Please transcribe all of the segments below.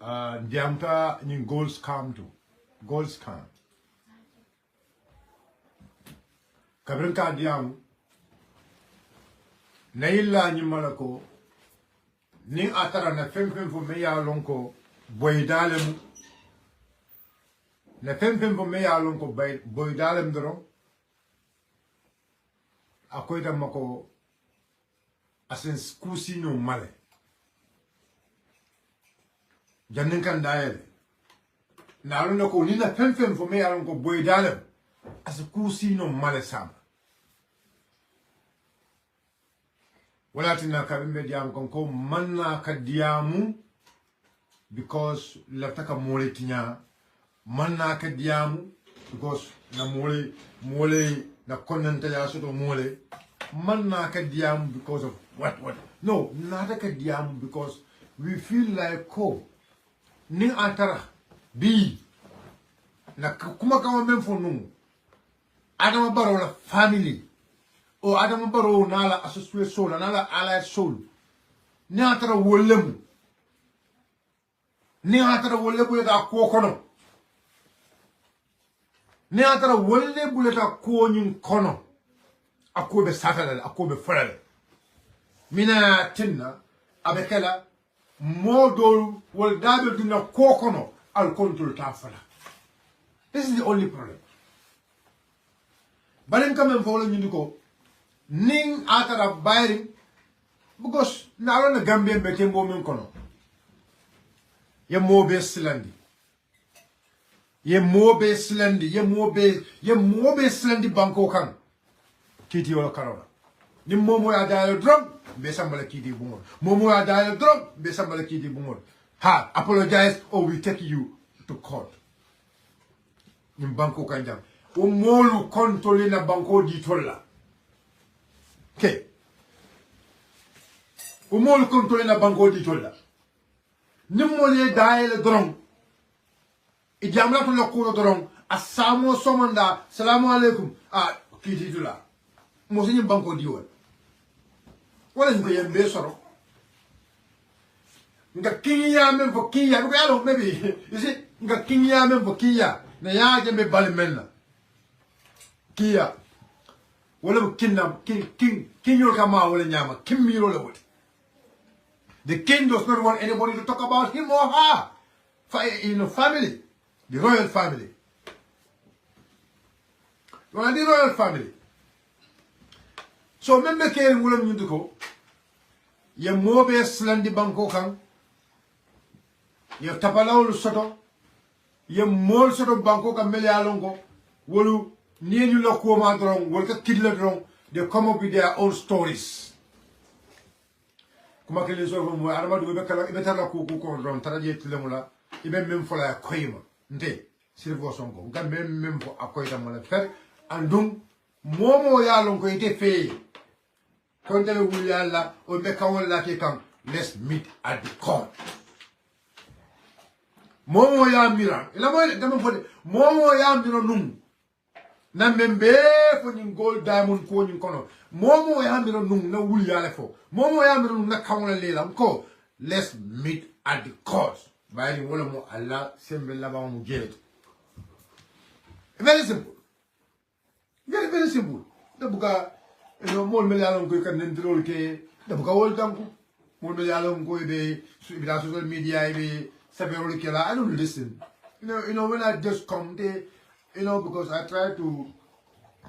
Diamta in gold scam too. Gold scam. Kabrinka diam Naila ni malako ni atara na fempem fo meya lonko boydalem na fempem fo meya lonko boydalem doro akoyda mako asen skusi no male jannin kan dayele na lona ko ni na fempem fo meya lonko boydalem askusi no male sam wala tina kabimbe diam konko manna kadiamu because lataka mole tinya manna kadiamu because na mole na konenta ya soto mole manna kadiamu because of what no nata kadiamu because we feel like ko ni atara bi na kuma kama memfo numu Adama Barrow la family o Adama Barrow nala associate soul nala allied soul ni atara wolem ni atara wolle buleta ko kono ni atara wolle buleta ko nyin kono akobe satale akobe frale mina tinna abekela modol wol dabe dina ko kono al control ta fala. This is the only problem. Balen kamen folo nyindiko ning atara bayring because na na Gambian betembo men kono ye mobe silandi banko kan kiti wala karola ni momo ya dalo drum be sambala kiti bungol momo ya dalo drum be sambala kiti bungol ha apologize or we take you to court ni banko kan jam o molu contrôler na banko di tolla ke o molu contrôler na banko di tolla ni mole daele dron e jamla to lokko dron assamo somanda salamu alaikum kiti dula mo sini banko di wol wala ngo yembe soro nga kinya men fo kinya ko yalo maybe you see nga kinya men fo kinya na ya jembe balmenna Kia wala kinam king your kama wala nyama kim miro le wote. The king does not want anybody to talk about him or her. Family, the royal family. The royal family. So membe ke wala nyuduko ye mobe slandi banko kan ye tapalaw soto ye mol soto banko kan mele alongo wolu Near you look woman wrong, work a kid wrong, they come up with their own stories. Kuma kele so mo arama do be kala be tala ko ron tara je tilemula ibe mem fola koyma nde sirvo songo ngam mem fo akoyta mala fer andum momo ya lon ko ite fe kon tele wul yalla o be kawol la ke kan let's meet at the court momo ya mira ila mo dama fo momo ya mira num na membe fo ni gold diamond ko ni kono momo ya miro nung na wul yale fo momo ya miro nung na kawla lela ko let's meet at the court bayani wala mo alla sembe la ba mo jelet very simple very simple da buka mol mel yalon ko kan ndrol ke da buka wol tanku mol mel yalon ko be bila social media be sabero ke la I don't listen you know when I just come there because I try to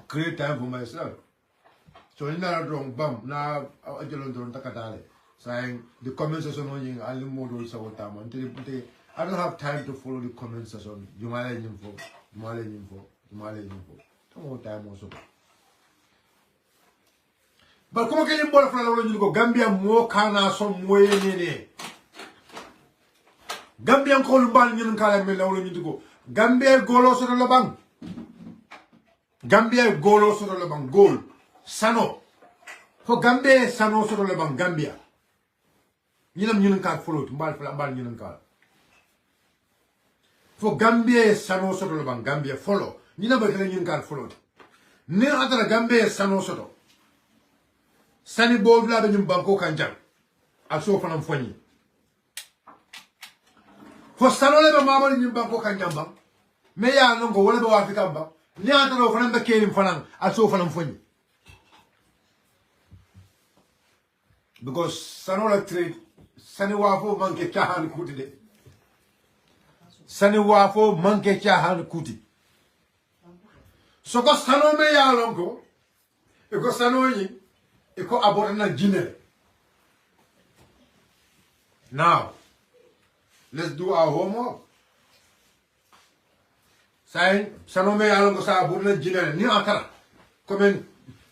create time for myself. So in that wrong bam na ajalon don takatale. Saying the comment section on ying ali model sa utama. I don't have time to follow the comment section. Jumale info. Tomo time also. But come again ball from the go Gambia mo kana some way nene. Gambian kolumban nyun kala me lawlo nyugo. Gambia golo soto labang. Gambia golo soto labang gol. Sano. For Gambia sano soto labang Gambia. Nyinam ka follow mbal nyinam ka. For Gambia sano soto labang Gambia follow. Nyinam ba kala ka follow. Ne atara Gambia sano soto. Sani bo vla be nyum banko kanjam. Aso fanam foni. fo sanole be mamani nyim banko kanjamba me ya longo wala be wafi kamba ni ataro fanan be kelim fanan aso fanan fonni because sanola trade sani wafo manke chahan kuti de sani wafo manke chahan kuti soko sano me ya longo e ko sano yi e ko abotana jine. Now let's do our homework. Say sano me ya longo sa abotana jine ni atara comme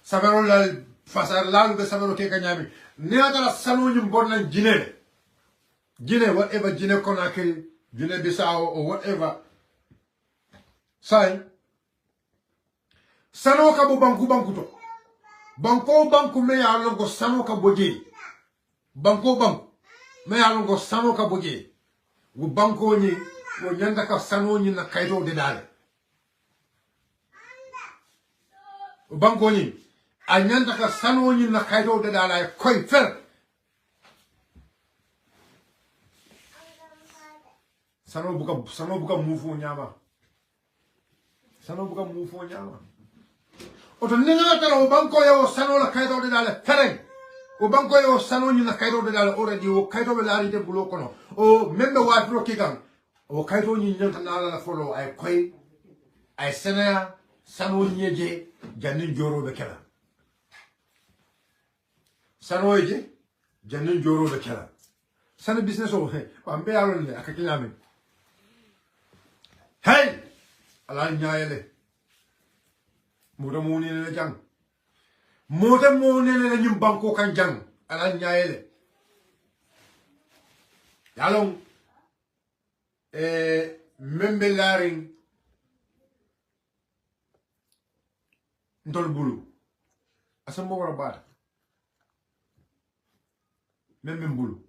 savero la fasar la be savero ke kanyami ni atara sano nyum borna jine whatever jine konake jine bisao or whatever. Say sano ka bo banku to banku me ya longo sano ka boje banku me ya longo sano ka boje wo banko ni wo nyanda ka sano ni na kaito de dale wo banko ni a nyanda ka sano ni na kaito de dale koy fer sano buka mufu nyama oto ninga tara o banko yo sano la kaydo de dale fereng o banko yo sano ni na kaydo de dale already o kaydo be laari de bulo kono o membe wa pro kigan o kaydo ni nyanta na la follow ay koy ay sena sano nyeje jannin joro be kala sano yeje jannin joro be kala sano business o he ba mbe alon le akakilame hey ala nyaayele Muda moni le jang. Muda moni le nyum banko kan jang. Ala nyaayele. Yalong membe laring ndol bulu. Asamo wara bad. Membe bulu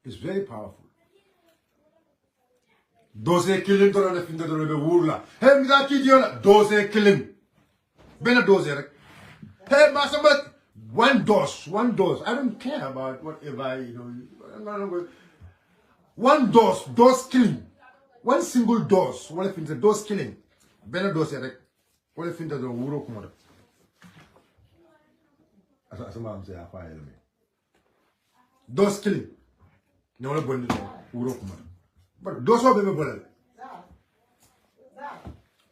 is very powerful. Dose killing to na finda do be wurla. Hey mida ki diola dose killing. Bena dose rek. Hey masamat one dose. I don't care about whatever one dose killing. One single dose. What if it's a dose killing? Bena dose rek. What if it's a wuro kumoda? Asama am say afa elme. Dose killing. No la bonne wuro kumoda. But dose will be bolel.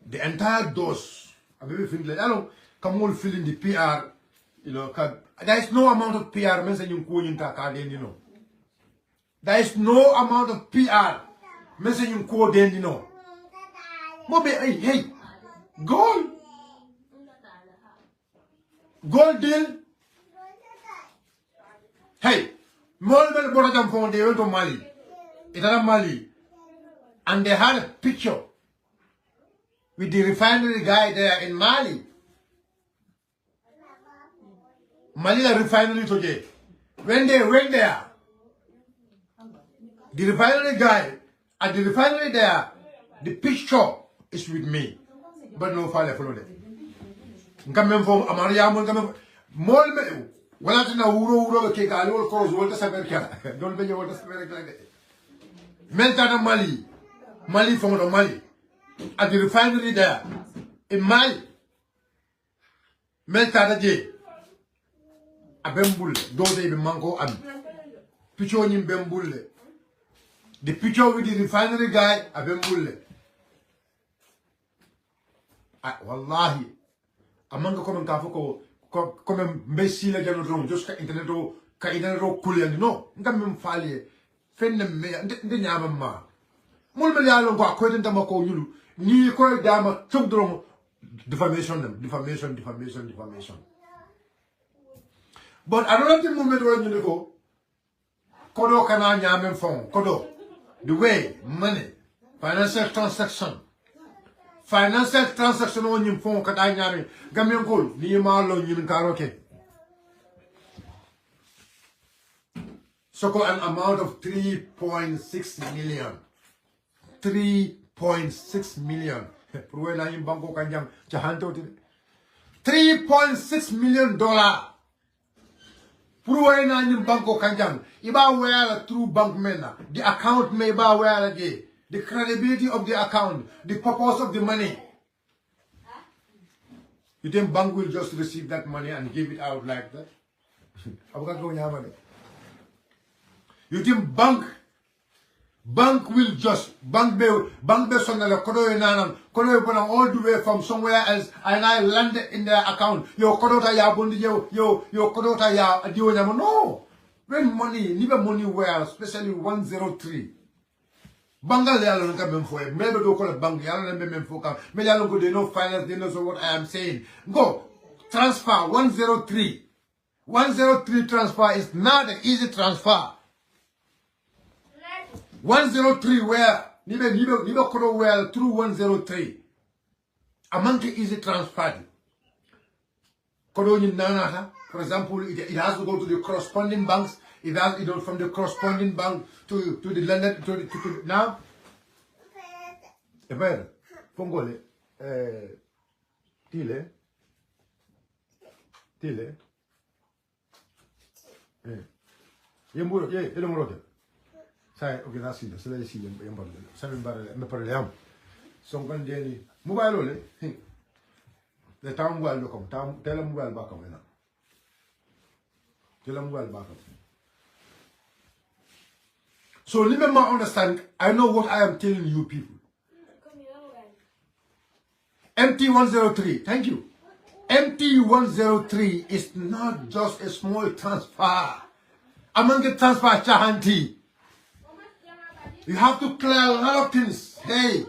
The entire dose. I don't come all feeling the PR, there is no amount of PR, there is no amount of PR, hey, gold deal, hey, Molmel Boradam phone, they went to Mali, Mali, and they had a picture with the refinery guy there in Mali. Manila refinery today. When they went there, the refinery guy at the refinery there, the picture is with me. But no file follow them. Come from Amariam, come Molme. Well, I know who cake, I will cause Walter Saberka. Don't be Walter Saberka like that. Meltana Mali from the Mali. At the refinery there, in Mali, Meltada J. A bembule, those even mango and picture in bembule. The picture with the refinery guy, a bembule. Wallahi, among the common Kafoko, come Messi like just internet Kulian, no, Gammon Fali, Fendem, the Yamama. Mulmelialo go according to Mako Yulu. Ni ko dama tuk drum defamation. But I don't think moment when you go kodo kana nyame phone kodo the way money financial transaction on your phone kada nyame Gambian ko ni ma lo nyin karoke so ko an amount of 3.6 million 3.6 million. $3.6 million. Pruwe na nyim banko kanjang. Iba where through bank mena. The account may ba where again. the credibility of the account, the purpose of the money. You think bank will just receive that money and give it out like that? You think bank will just bank be sonala kodo nanam kodo all the way from somewhere else and I landed in their account. Yo kodota ya bondi yo kodota ya adiwo nyamo. No. When money, never money where, especially 103. Bangal yalo nka memfo. Maybe do call it bank yalo nka memfo ka. Me yalo go they know finance, they know so what I am saying. Go transfer 103. 103 transfer is not an easy transfer. 103 where never kodo well through 103. Among the easy transfer. Kodo ni nanata. For example, it has to go to the corresponding banks. It has from the corresponding bank to the lender to now. Ever, Pongole, Tile. Yemburo, Elomoro. Say, okay, that's it. So let's see Yemburo. 7 barrel, Meparleam. So one day, mobile, the town will come. Tell them well back on now. So remember, understand, I know what I am telling you people. MT103, thank you. MT103 is not just a small transfer. Among the transfer chahanti. You have to clear a lot of things. Hey,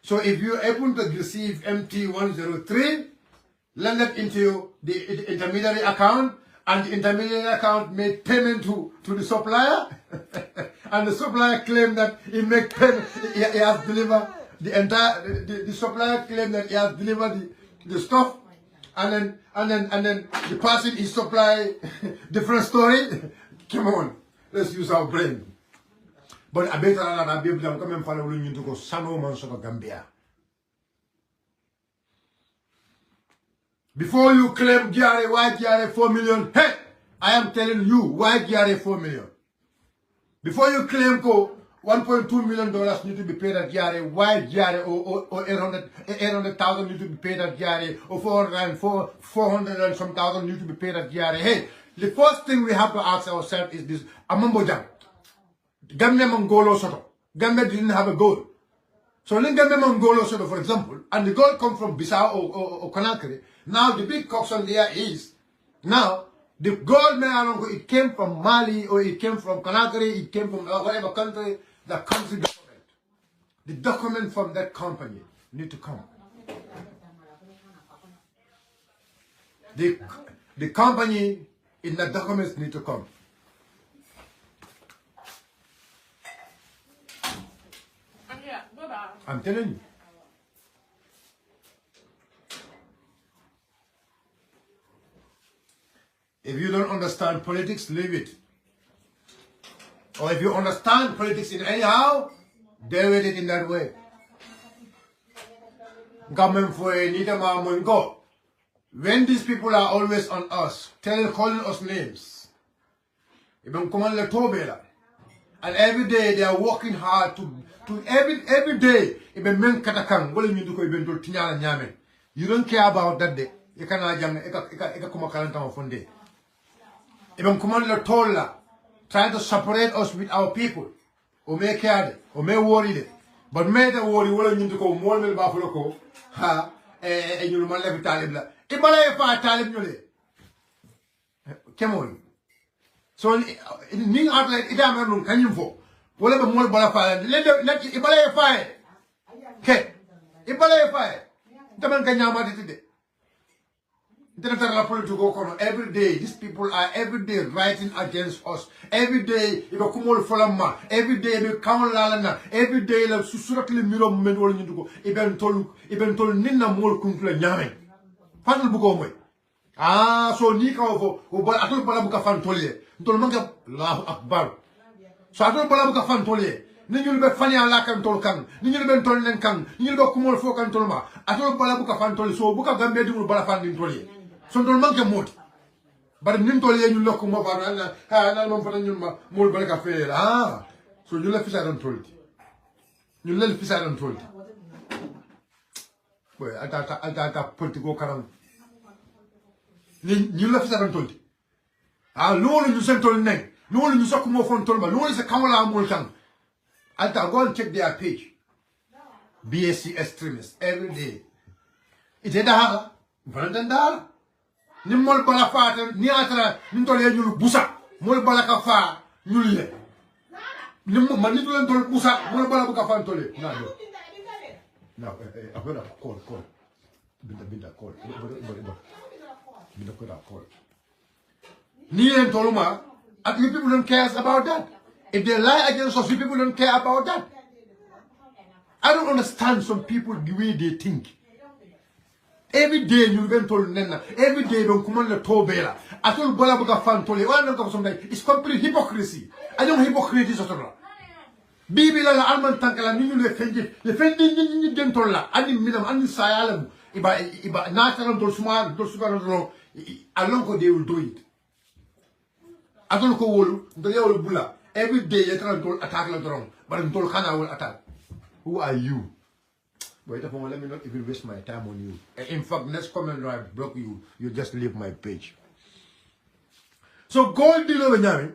so if you're able to receive MT103, lend it into the intermediary account, and the intermediary account made payment to the supplier, and the supplier claimed that he make payment, he has delivered the entire, the supplier claimed that he has delivered the stuff, and then the person is supply different story. Come on, let's use our brain. But I better than I be able to come and follow you to go Sano Mansoka Gambia. Before you claim GRA, why GRA 4 million? Hey, I am telling you, why GRA 4 million? Before you claim $1.2 million need to be paid at GRA, why GRA or 800,000 need to be paid at GRA, or 400 and some thousand need to be paid at GRA? Hey, the first thing we have to ask ourselves is this: Amambo Jam. Gambia Mongolo Soto. Gambia didn't have a goal. So in Gambia Mongolo Soto, for example, and the goal comes from Bissau or Conakry. Now the big question there is, now the gold medal, it came from Mali or it came from Conakry, it came from whatever country, the country government. The document from that company need to come. The company in the documents need to come. I'm telling you. If you don't understand politics, leave it. Or if you understand politics in anyhow, deal with it in that way. When these people are always on us, calling us names, and every day they are working hard to every day, you don't care about that day. You cannot try to separate us with our people. Or may care or may worry. But may the worry willing to go more than Buffalo. Ha, and you might have Talib. Come on. So, in Ning Outlet, Idam can you for? Whatever more Balafire, let Ibalay fire. Okay, Ibalay fire. The man can yammer today. Every day, these people are every day writing against us. Every day, you know, Kumol Folama. Every day, you count Lalana. Every day, like Susurakli Miro Mendol you go. Even told Nina Mol Kunkle Yamen. Panel Bugome. Ah, so Nika over, but I told Balabuka Fantole. Tolmanga Lahu Akbar. So I told Balabuka Fantole. Ninyu be fani alaka ntolkan. Ninyu be ntolnen kan. Ninyu be kumol fokan tolma. I told Balabuka Fantole. So Buka Gambia do Balafan Tole. So don't manque mot. But Nintole you look more about and I'm for the more barka fail. Ah, So you left I don't told. You left I don't told. Boy, I got political current. You left I don't told. Ah, no one you sent told name. No one you saw come off on Tolma. No one is a Kamala Multan. I'll go and check their page. BSC extremists every day. It's a dara. Valentandara. Nimol Balafat, Niatra, Nintole, Busa, Mol Balakafa, Nulie. Manito and Busa, Mol Balakafantole. No, I'm going to call. Binda call. Ni and Toluma, at least people don't care about that. If they lie against us, people don't care about that. I don't understand some people the way they think. Every day you went to Nena, every day don't come on the Tobela. I told Balabuka fan Tole, it's complete hypocrisy. I don't hypocrisy at all. Bibi la alman tankala ni le fendi ni dentola ani minam ani sayalam iba natural to small to sugar along they will do it. I don't ko wolu do yawul bula every day you try to attack la drone but ntol kana will attack. Who are you? Wait a moment, let me not even waste my time on you. In fact, next comment I block you, you just leave my page. So gold deal over Nyami,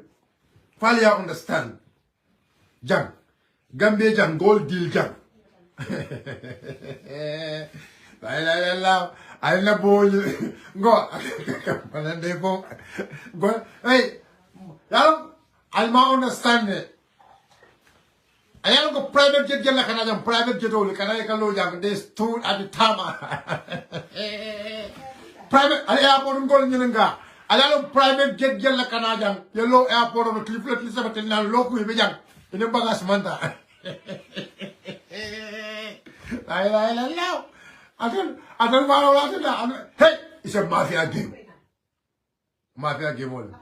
Falia understand. Jang. Gambia jang gold deal jang. I love boy. Go. Go. Hey, I'll understand it. I am go private jet like an private jet only. Can I go young? There's two at the time. Private airport going in Ga. I am private jet like an yellow airport of a Clifford Elizabeth and now local in the Bagas Manta. I know. I don't want to. Hey, it's a mafia game. Mafia game only.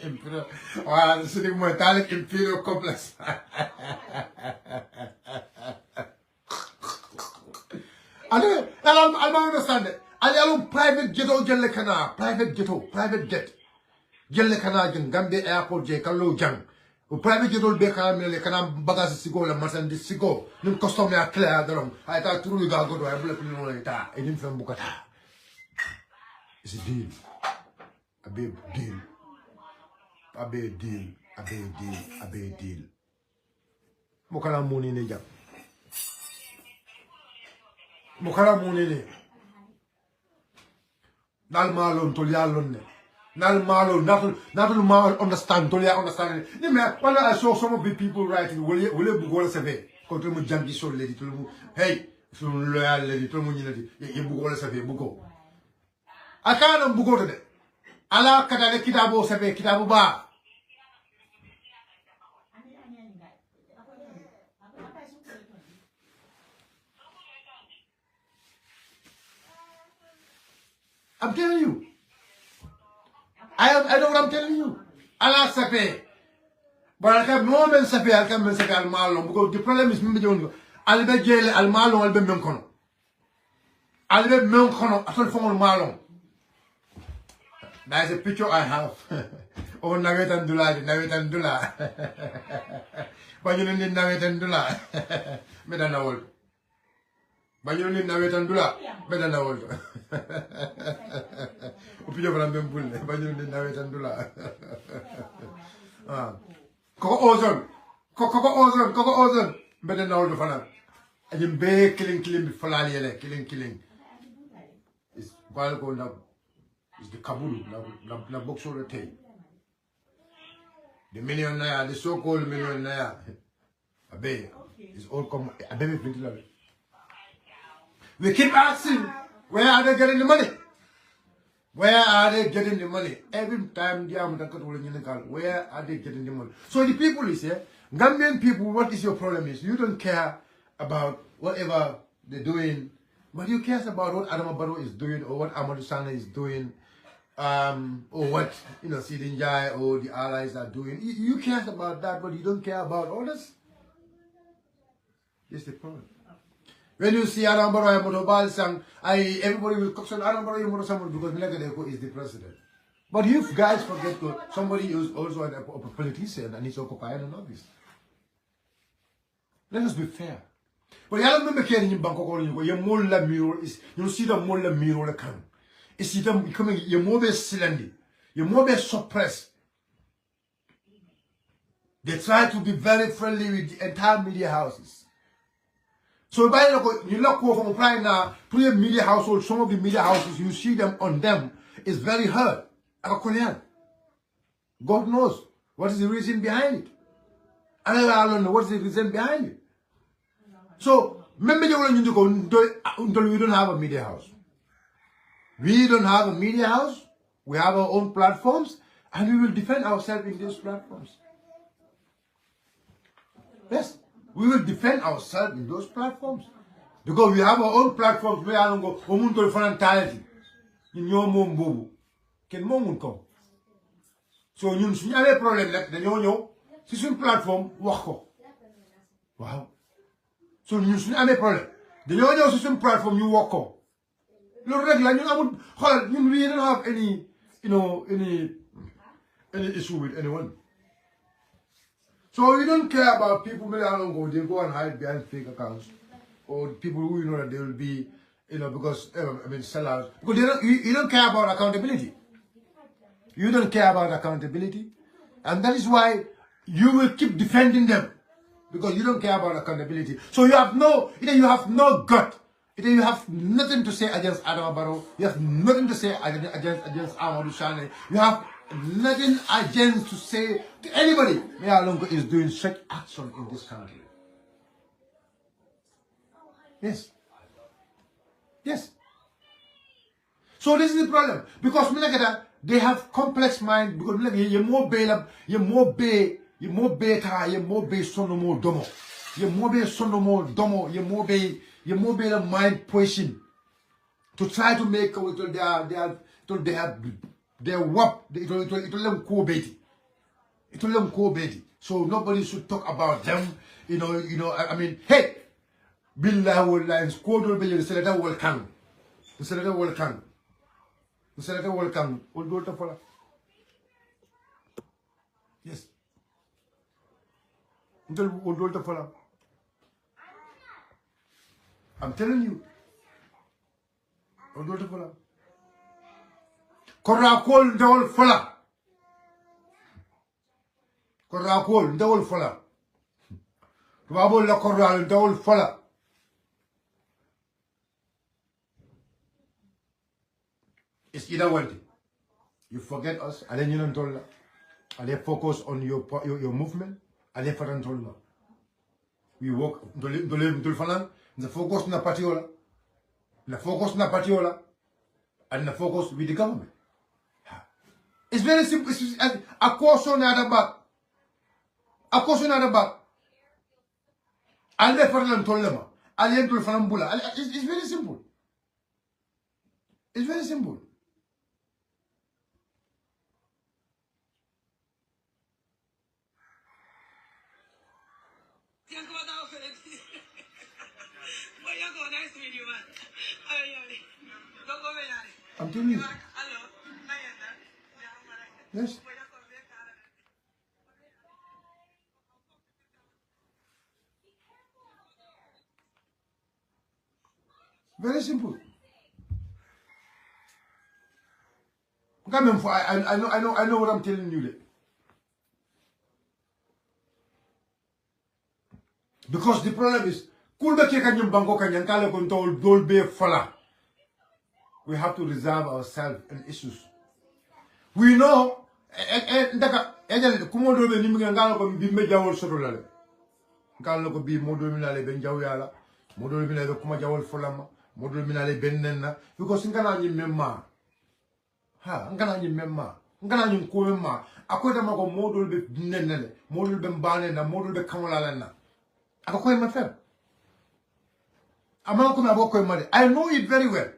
Imperial, the city metallic imperial complex. I don't understand it. I don't private ghetto Jelekana, private ghetto, private jet. Jelekana, Gambia airport, Jekalo Jang. Private ghetto Beka, Melekana, Bagas Sigo, and Masan de Sigo. No customer clear the room. I thought truly got go to a blip in Molita, a din from Bukata. It's a deal. A big deal. A big deal. A big deal. A big deal. Mokala moni ne jam. Mokala moni ne. Nal malo tolialon ne. Nal malo natul malo understand tolia understand. Ne me when I saw some of the people writing will bugola save. Contre mo jangi sol lady to mo hey sun loyal lady to mo nyinati e bugola save bugo. Akana bugo to de. Ala kata de kitabu sebe kitabu ba. I'm telling you. I know what I'm telling you. Ala sebe. But I can't no men sebe. I can't men sebe al malo because the problem is me jongo. Albe jele al malo albe menkono. Albe menkono asol fongol malo. That's a picture I have. Oh, Navetan Dula, Navetan Dula. But you need Navetan Dula. Better than old. But you need Navetan Dula. Better than old. Upio from Bembul. But you need Navetan Dula. Coco Ozone. Coco Ozone. Better than old. And you be killing Falali. Killing. It's Balgo now. It's the Kabul, na box all the time. The millionaire, the so-called millionaire, it's all come. We keep asking, where are they getting the money? Where are they getting the money? Every time they are where are they getting the money? So the people is here, Gambian people, what is your problem is, you don't care about whatever they're doing, but you care about what Adama Barrow is doing or what Amadou Sana is doing. Or what Sidinjai or the allies are doing. You care about that, but you don't care about others. That's the problem. When you see Adama Barrow, everybody will question Adama Barrow because Milagade is the president. But you guys forget that somebody is also a politician and he's occupying an office. Let us be fair. But you remember carrying in Bangkok, you more la mirror is you see the more la mirror the can. It's them becoming you're more cylinder, you're more suppressed. They try to be very friendly with the entire media houses. So by you look from right now, to your media household, some of the media houses you see them on them is very hurt. God knows what is the reason behind it. And I don't know what is the reason behind it. So, remember we don't have a media house. We don't have a media house. We have our own platforms, and we will defend ourselves in these platforms. Yes, we will defend ourselves in those platforms. Because we have our own platforms where I don't go, in your mom bobo. Can mom come? So you see a problem like the yo, it's a platform, wako. Wow. So you see a problem. The yo system platform you wako. Look regular, we don't have any, any issue with anyone. So we don't care about people maybe I don't go, they go and hide behind fake accounts. Or people who you know that they will be, because sellers. Because you don't care about accountability. You don't care about accountability. And that is why you will keep defending them. Because you don't care about accountability. So you have no gut. You have nothing to say against Adama Barrow. You have nothing to say against Amadou Sane. You have nothing against to say to anybody. Mayalongo is doing such action in this country. Yes. Yes. So this is the problem. Because they have complex mind. Because you're more beta, you're more beta, you're more sonomo domo. You're more sonomo domo, you're more beta mind pushing to try to make their wop, it will them co-baiting. It will them co-baiting. So nobody should talk about them. Hey, Billah will lines, Kodol Bill, the senator will come. The senator will come. The senator will come. We'll go to follow. Yes. We'll go to follow. I'm telling you. We'll go to follow. Korakol double follow. Korakol double follow. Tubabo la koral double follow. It's either one. You forget us, and then you don't tell. And they focus on your movement, and they forget to we work to live to falan. The focus na patiola, the focus na patiola, and the focus with the government. It's very simple. It's a course on the back. A course on the back. And they forget to them. And they to falan bula. It's very simple. It's very simple. I'm telling you. Yes. Very simple. I know what I'm telling you. Because the problem is, we have to reserve ourselves in issues. We know, because I know it very well.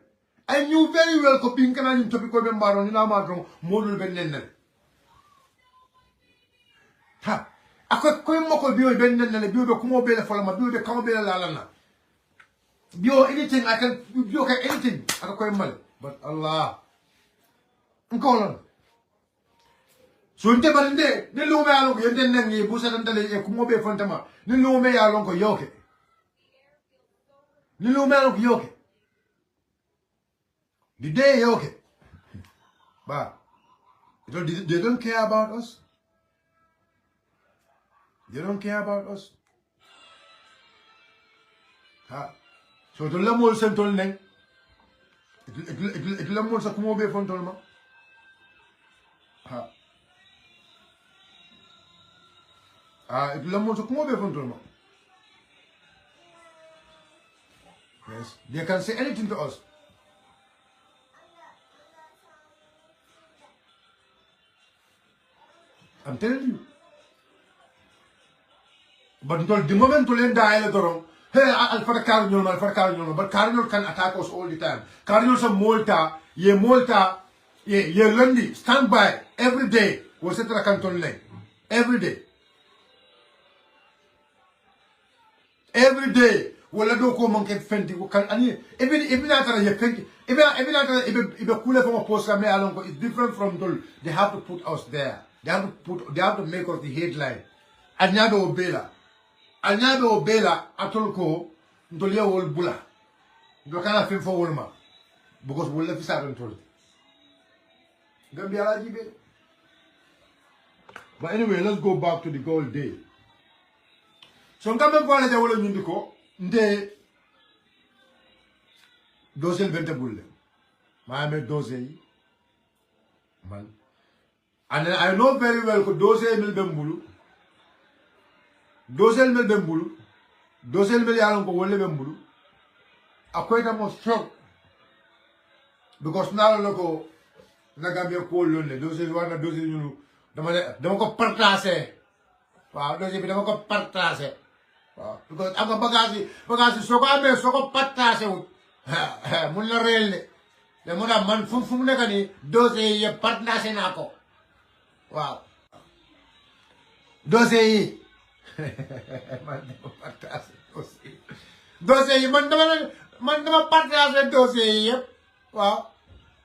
I knew very well that being can to be called Baron in Amadron, model Bennen. Ha! I could come up with Bennen and build a Kumobella for my build a Kumobella Lalana. Build anything I can, build anything. I can call money. But Allah. Call on. So nte barinde ni lume alon ko yente nangi busa dantale e kumo be fontama ni lume alon ko yoke ni lume alon ko yoke the day yoke ba they don't care about us. They don't care about us. So the lemol sentol neng it lemol sa kumo be fontol ma it lemol sa kumo be fontol ma. Yes, they can say anything to us. I'm telling you. But until the moment to learn the hey, Alpha Cardinal, but Cardinal can attack us all the time. Cardinal some Malta, ye Lundi, stand by every day. Was it a canton lane? Every day. Every day. Well, I don't come and get fenty. Even after you think, even after if you cool from a post, it's different from the. They have to put us there. They have to make us the headline. Anyabe obela. Anyabe obela atolko ndolia wol bula. Ndo kana film for wolma. Because we'll let this happen to it. Gambia la jibe. But anyway, let's go back to the gold day. So ngambe pala ja wala nyundiko nde dosel vente bulle. Maame dosel man. And I know very well that dosel mil bembulu. Dosel mil bembulu. Dosel mil yalon ko wolle bembulu. Akweta mo strong. Because now loko na Gambia ko lonne dosel wana dosel ñu dama ko partager. Waaw dosel bi dama ko partager. Waaw because am bagage soko amé soko partager wut. Mun la rel ne. Le mo da man fu mu nekk ni dosel yi partager nako. Wow. Dossier yi. Man dama partager dossier. Dossier yi man dama partager dossier yi yëpp. Waaw.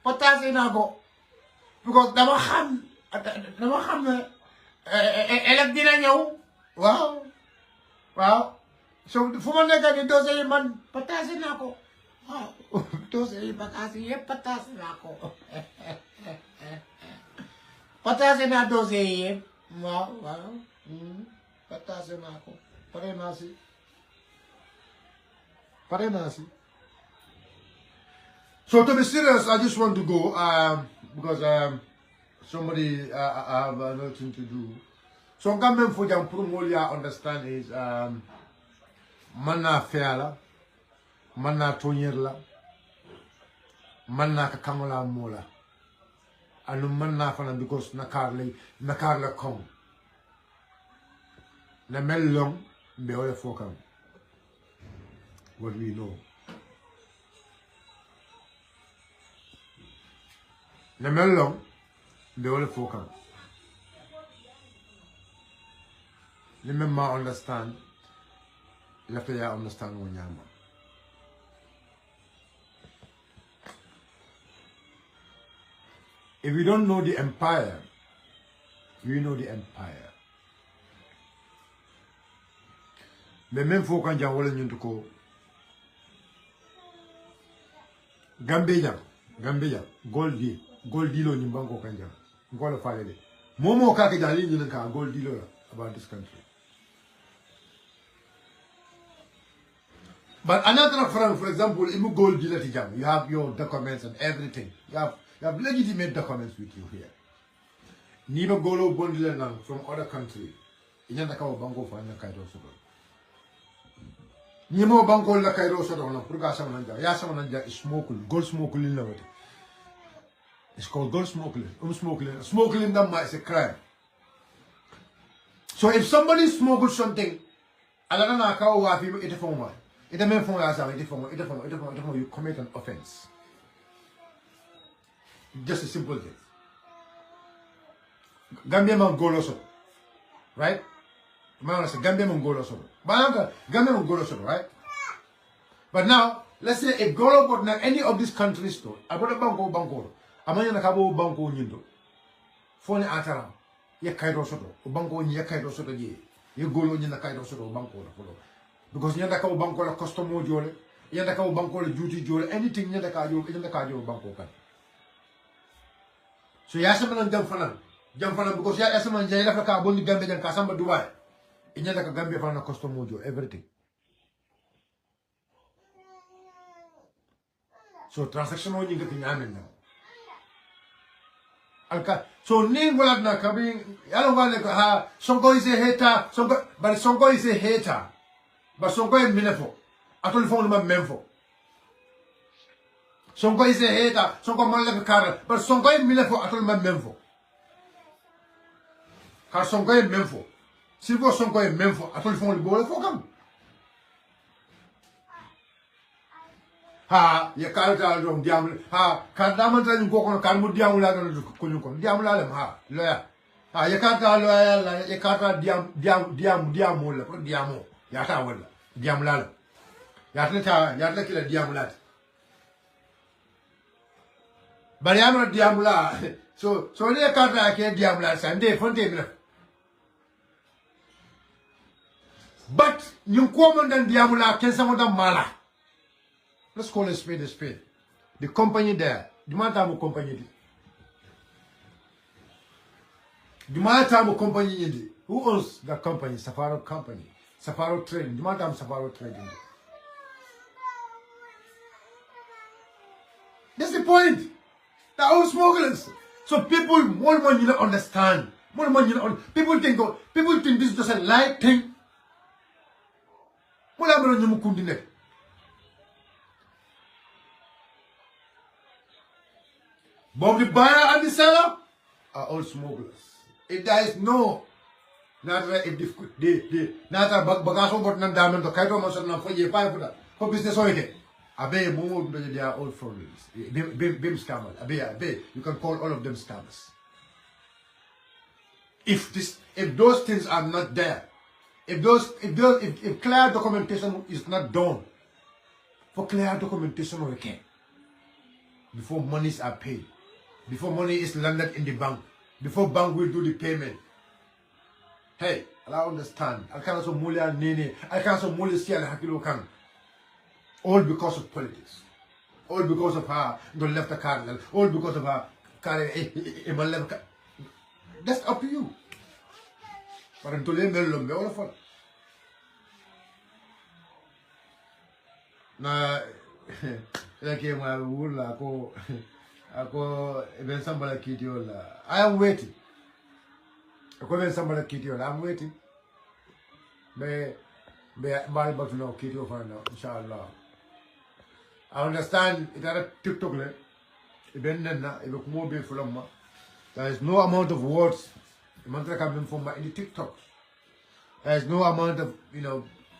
Partager naa ko. Because dama xam ne elek dina ñëw. Waaw. Waaw. So fu ma nekk ni dossier yi man partager naa ko. Waaw. Dossier yi bagage yëpp partager naa ko. Patase na dossier yi waaw patase na ko pare na si. So to be serious, I just want to go because somebody I have another thing to do. So Gambian for jam pour molia understand is manna feala manna tonyer manna ka kamola mola. And man na fana because nakarle kong na mellong be ole fokam what we know na mellong be ole fokam le même understand lafta ya understand wo nyama. If we don't know the empire, we know the empire. Mais même faut qu'on jang wala ñun ko Gambia goldi lo ñu banko kan jang ngol faale de momo ka ke jali ñu ka goldi lo about this country. But another friend, for example, imu goldi la ti jang, you have your documents and everything. You have legitimate documents with you here. Niba golo bondile from other country. Inyanda ka banko fa nya kairo sodo. Nimo banko la kairo sodo na purga sama nanja. Ya sama nanja is gold smuggling la wate. It's called gold smuggling. Smuggling. Smuggling them is a crime. So if somebody smuggles something, alana na ka o wa fi ite foma. Ite men foma ya sama ite foma you commit an offense. Just a simple thing. Gambia man golo so, right? Man say Gambia man golo so. But Gambia man golo so, right? But now let's say if golo got na any of these countries to, about banko. Amanya na kabo banko nyindo. Phone atara. ye kaydo soto o banko ni ye kaydo soto je ye golo ni na kaydo soto o banko la folo because nyanda ka o banko la customo jole nyanda ka o banko la duty jole anything nyanda ka jo banko kan so ya sama nan jam fanan because ya sama jay la ka bonni Gambia jan ka samba Dubai nyanda ka Gambia fanan customo jole everything so transaction o nyinga ki nyamen na alka so ni wala na kabi yalo wale ko ha Sonko is a hater Sonko is a hater but Sonko is minefo atol fon ma memfo Sonko is a hater Sonko man la kar but Sonko is minefo atol ma memfo ka Sonko is memfo si ko Sonko is memfo atol fon bo fo kam ha ye kalta do diam ha kan daman tan ko kono kan mu diam la do ko ñu ko diam la lem ha loya ha ye kalta loya la ye kalta diam la ko diamo ya ta wala diam la ya ta kila diam la bari amra diam la so le kalta ke diam la sande fonte mi but ñu ko mon dan diam la ken sama dam mala. Let's call a spade a spade. The company there, the matter company. The matter company. Who owns the company? Safaro company. Safaro trading. The matter Safaro trading. That's the point. They're all smugglers. So people more money you understand. More money people think this is just a light thing. Both the buyer and the seller are all smugglers. If there is no, not if the not a bagaso but nan diamond to kaito mo na for ye five for that. For business okay. Abe mo they are all fraudulents. Bim scammers. Abe you can call all of them scammers. If those things are not there, if clear documentation is not done, for clear documentation okay, before monies are paid. Before money is landed in the bank, before bank will do the payment. Hey, I understand. I can't so mulia nene. I can't so mulia siya hakilo kang. All because of politics. All because of her don't left the cardinal. All because of her that's up to you. But until they melombe all of us. Na like my wula ko. Ako even somebody kitiola. I am waiting. Ako even somebody kitiola. I'm waiting. Be bad but no kitio for now. Inshallah. I understand it had a TikTok le. Even then na it more be from. There is no amount of words. The mantra coming from in the TikTok. There is no amount of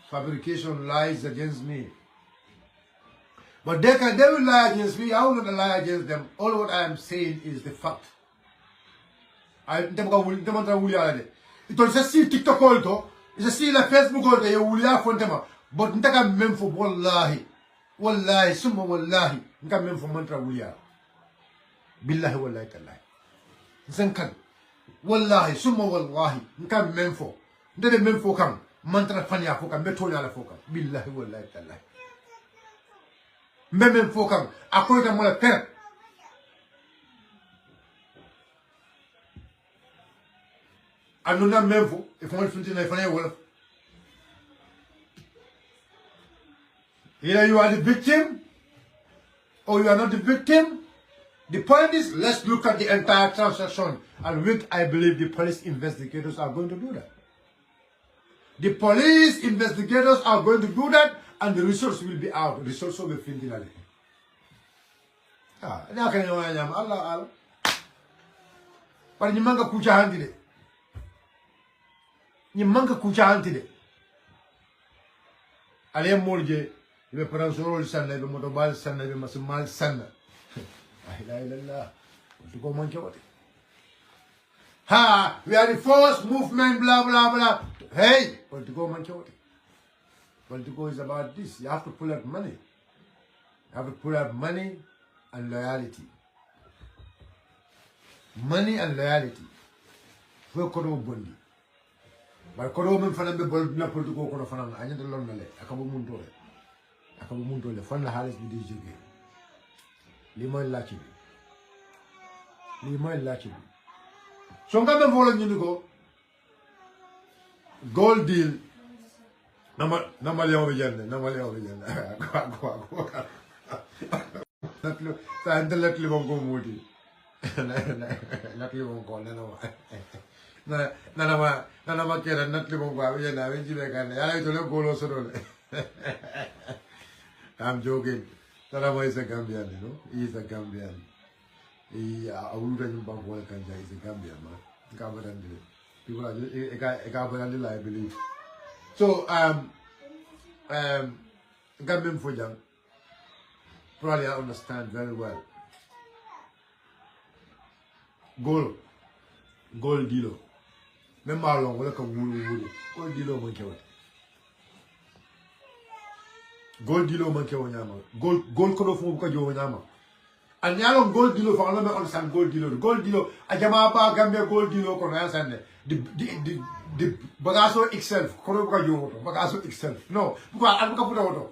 fabrication lies against me. But they will lie against me. I will not lie against them. All what I am saying is the fact. I don't know. It was a see TikTok also. It's a see la Facebook also. You will laugh on them. But nitaka memfo wallahi summa wallahi nka memfo mantra wuliya. Billahi wallahi tallahi. Zankan wallahi summa wallahi nka memfo. Ndede memfo kam mantra fanya foka metonya la foka. Billahi wallahi tallahi. Même fokam akoy ta mola per anuna memfo e fon funti na fane wala either you are the victim or you are not the victim. The point is, let's look at the entire transaction, and which I believe the police investigators are going to do that. The police investigators are going to do that, and the results will be out. The results will be finally. Now can you Allah. But you manga kucha hanti de. You manga kucha hanti de. Ale molje, you be paransoro sanna, you be motobal sanna, you be masumal sanna. La ilaha to go monkey what? Ha! We are the first movement, blah blah blah. Hey, what to go monkey what? Political is about this. You have to pull out money. You have to pull out money and loyalty. Money and loyalty. fo ko do bondi ba ko do men fana be bol na politiko ko no fana anya de lon le akabu munto le fan la halis bi di joge li moy lacci so nga me vola ñu ko gold deal nama lewo be jende natlu sa andalat li bongo mudi natli bongo nana ma kera natli bongo abe jende abe jibe kan ya to le golo so dole I'm joking. Adama is a Gambian, you know. He is a Gambian. I wouldn't bank one kanja is a Gambian, man. Gambian, people are a Gambian, I believe. So, Gambian for young. Probably I understand very well. Gold dealer. Remember how long? What a gold dealer, man. Gold dealer man kewo nyama gold ko do fu ko jowo nyama an nyalo gold dealer fa no me understand gold dealer a jama ba Gambia gold dealer ko na sanne di bagaso itself ko do ko jowo to bagaso itself no ko an ko futa woto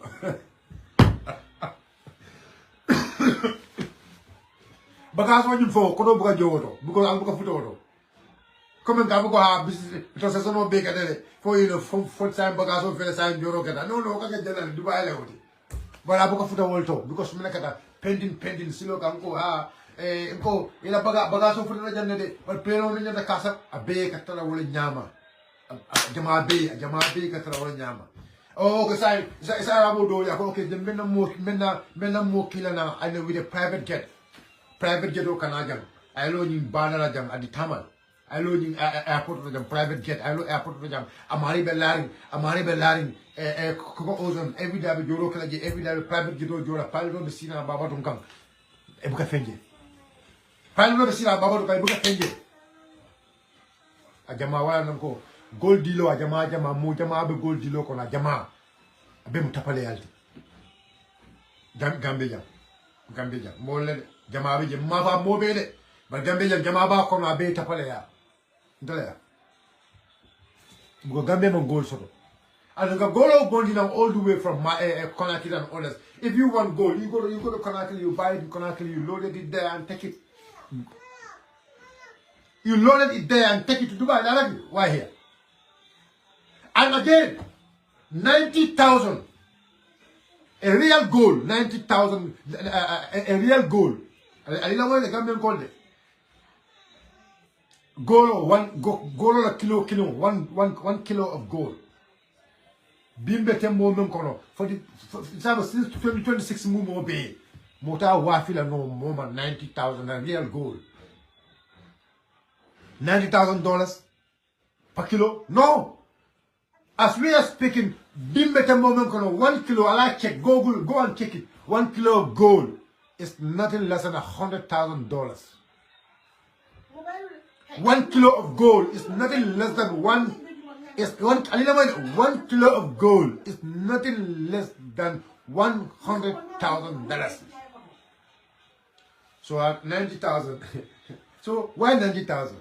bagaso nyum fo ko do ko jowo to bu ko an ko futa woto comme nga ko ha business to se sono be kadele fo yino fo time bagaso fele sa njoro kada no ka jana dubai le woti wala bu ko futa wolto because mena kada pending silo kan ko ha ko ila bagaso futa na janne de wal pleno ni nyata kasa abe ka tala wala nyama jama be ka tala wala nyama oh ko sai rabo do ya ko okay de menna mo kila na I know with a private jet o kana jam ay lo ni banala jam adi tamal I know airport to the private jet. I know airport to the Amari Bellaring, Coco Ozone, every day with Joro Kalaji, every day with private jet or Jora, Paldo Messina, Baba Dunkang, Ebuka Fenje. Paldo Messina, Baba Dunkang, Ebuka Fenje. A Jamawa Nanko, gold dealer, a Jama, Mojama, gold dealer, con a Jama, a Bem Tapalealti. Gambia, Mole, Jamabi, Mava Mobile, but Gambia, Jamaba, con a Bay Tapalea. Go Gambia man gold sort of. And the gold gold all the way from my Conakry and others. If you want gold, you go to Conakry, you buy it in Conakry, you loaded it there and take it. You loaded it there and take it to Dubai. Why here? And again, 90,000. A real gold, 90,000. A real gold. I don't know what the Gambian called it. Gold, a kilo, 1 kilo of gold. Bimbe tembo kono for since 2026 mo be mota wafila no more 90,000 real gold. $90,000 per kilo? No. As we are speaking, bimbe tembo kono 1 kilo. I like check. Go and check it. 1 kilo of gold is nothing less than $100,000. 1 kilo of gold is nothing less than 1 kilo of gold is nothing less than $100,000. So at 90,000. So why 90,000?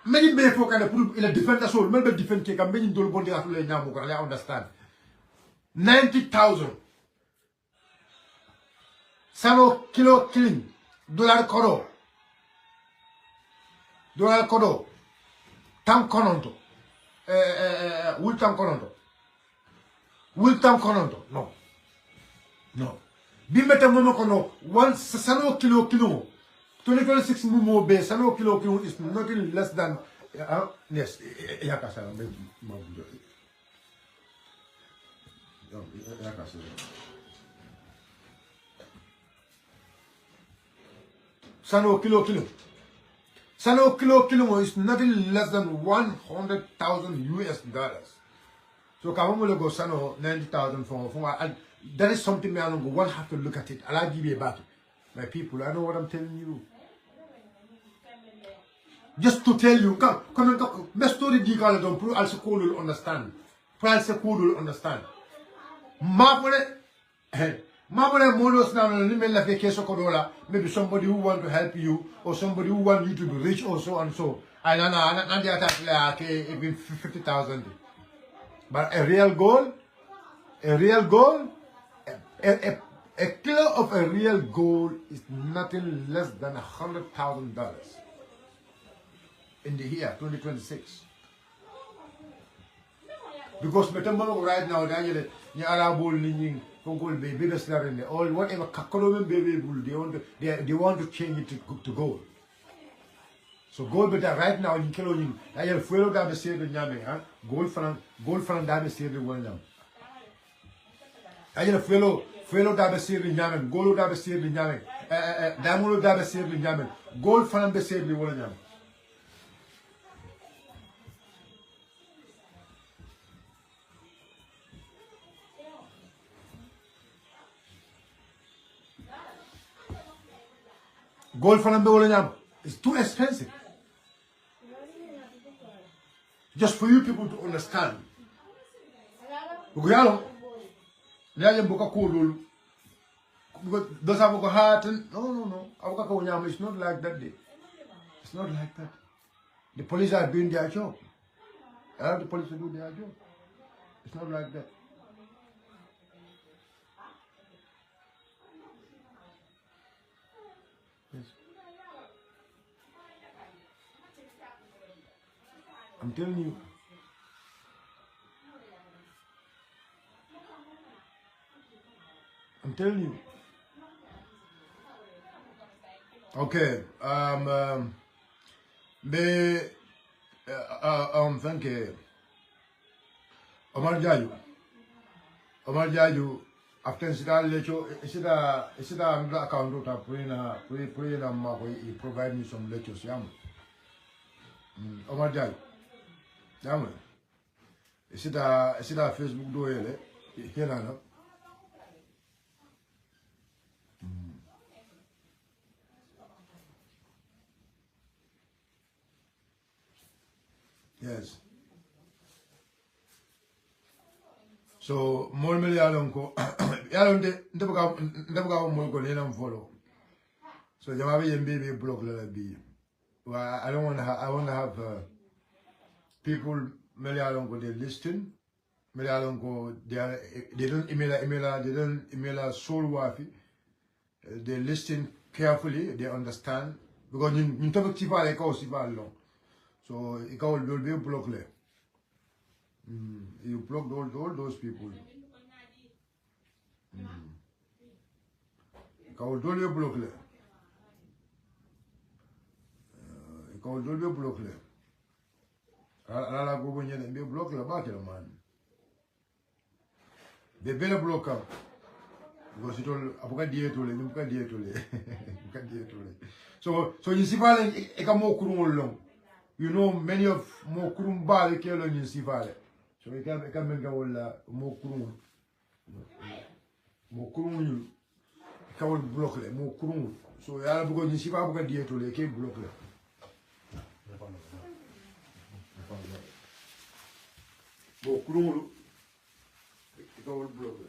Many people can put in a different soul, maybe different cake, and many don't want to understand. 90,000. Sano kilo killing $1 kodo. Tam kononto. Will tam kononto. No. Bimbeta momo kono. One sano kilo. 2026 mumo be sano kilo is nothing less than yes. Yakasa. Sano kilo. Sano kilo is nothing less than $100,000. So Kavamule go Sano 90,000 for that is something me along one have to look at it. I'll give you back. My people, I know what I'm telling you. Just to tell you, come my story digala don't pro also cool understand. Price cool understand. Mapole Mamone monos now like a case of Corolla, maybe somebody who want to help you or somebody who want you to be rich or so and so. I don't know, and the attack like even 50,000. But a real goal, a kilo of a real gold is nothing less than $100,000 in the year 2026. Because right now, all whatever they want to change it to gold. So gold better right now in kilo I have fuel that the same gold from that the same one now. I have fuel that the same yamen, gold that the same yamen, diamond that the same yamen, gold from the same one yamen. Gold from the one is too expensive. Just for you people to understand. Because those have a heart and no. It's not like that day. It's not like that. The police are doing their job. Allow the police to do their job. It's not like that. Yes. I'm telling you. I'm telling you. Okay. Thank you. Omar Jaju. After Sida account provide me some lectures. Omar Jaju. Sida Facebook do here now. Yes. So more many alonko ndabga mo ko lenam follow. So jamabe yembe block la bi. I don't want to have, I want to have people many alonko they listen. Many alonko they don't email soul wafi. They listen carefully, they understand because you talk to like long. So it will be blocked. You blocked all those people. It will be blocked. It will be blocked. Ala go when you be blocked about it, man. They better block up. Because it all abuka die tole, abuka die tole. So you see vale e ka mo kurun long. You know many of mo kurun bale ke lo you see vale. So e ka menga wala mo kurun you ka wol block le mo kurun. So ya abuka you see va abuka die tole ke block le. Mo kurun e ka wol block le.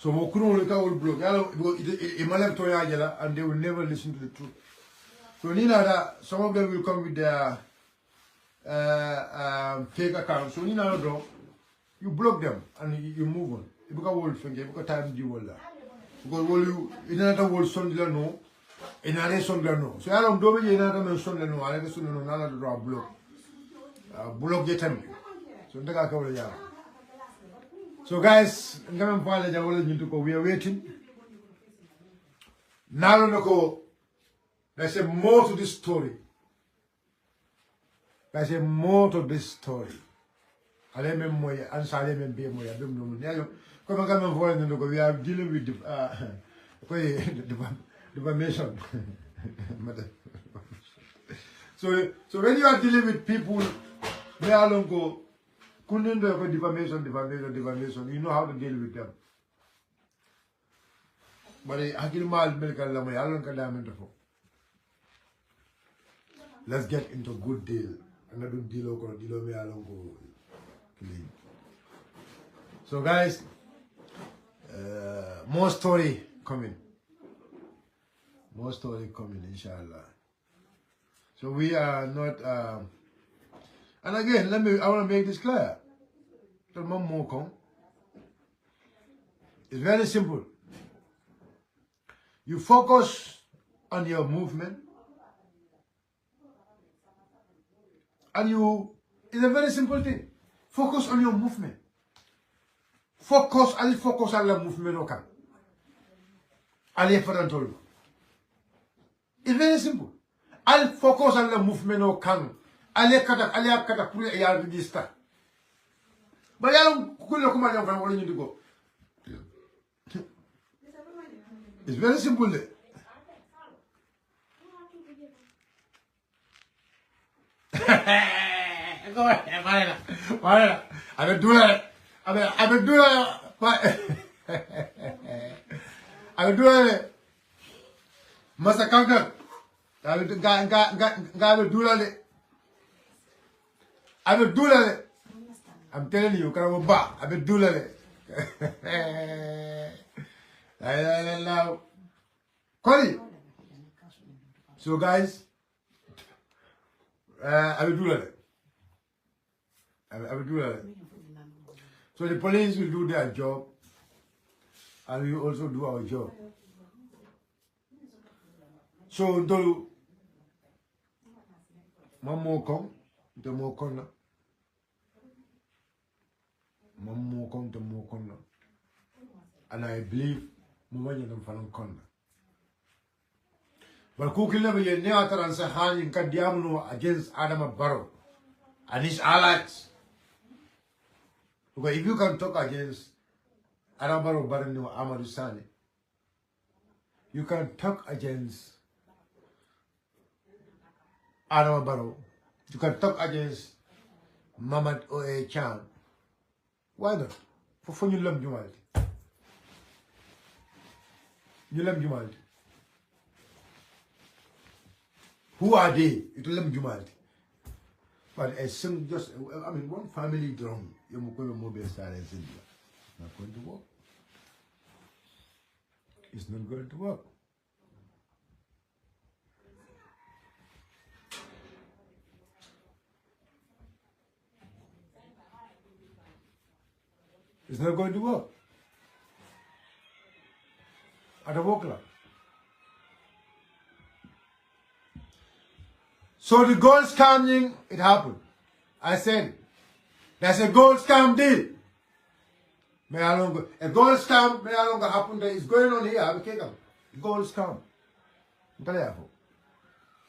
So mo will block. And they will never listen to the truth. So Nina, some of them will come with their fake accounts. So Nina, you block them and you move on. You become old finger, you become time do all that. Because you in another world son no, in another son no. So I don't do another son no, I never son no, another block. Block get them. So they got covered. So guys, we are waiting. Now there's a more to this story. There's a more to this story. Come on, we are dealing with defamation. So when you are dealing with people, they are long go, defamation, you know how to deal with them. But let's get into good deal. Another deal. So guys, more story coming. More story coming, inshallah. So we are not, and again, I want to make this clear. It's very simple. You focus on your movement, and it's a very simple thing. Focus on your movement. Focus on the movement. It's very simple. I'll focus on the movement of Kang. I'll kata put a yard register. But I don't want to go. It's very simple. Go ahead, I will do it. I will do it. I will do it. Master Counter. I will do that. I will do that. I'm telling you, I will do that. So guys, I will do that. I will do that. So the police will do their job, and we will also do our job. So do Mammo come, the more corner. Mammo come, the more corner. And I believe Mumanya them from corner. But cooking never yet near and Sahan in Kadiamuno against Adama Barrow and his allies. Because if you can talk against Adama Barrow Barano Amadou Sane, you can talk against Adama Barrow, you can talk against Mamad O.A. Chan. Why not? For you love humanity. You love humanity. Who are they? You love humanity. But as some just, I mean, one family drum, you mobile star in India. Not going to work. It's not going to work. It's not going to work. At a work club. So the gold scamming, it happened. I said, there's a gold scam deal. A gold scam may no longer happen. It's going on here. Okay, gold scam.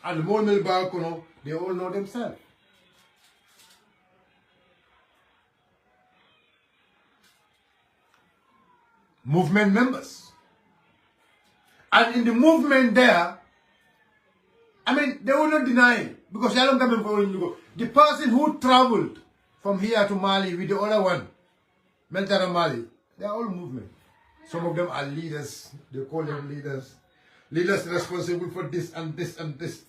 And the more milk, they all know themselves. Movement members. And in the movement there, I mean, they will not deny it. Because I don't come in for you. The person who traveled from here to Mali with the other one, Meltara Mali, they are all movement. Some of them are leaders. They call them leaders. Leaders responsible for this and this and this.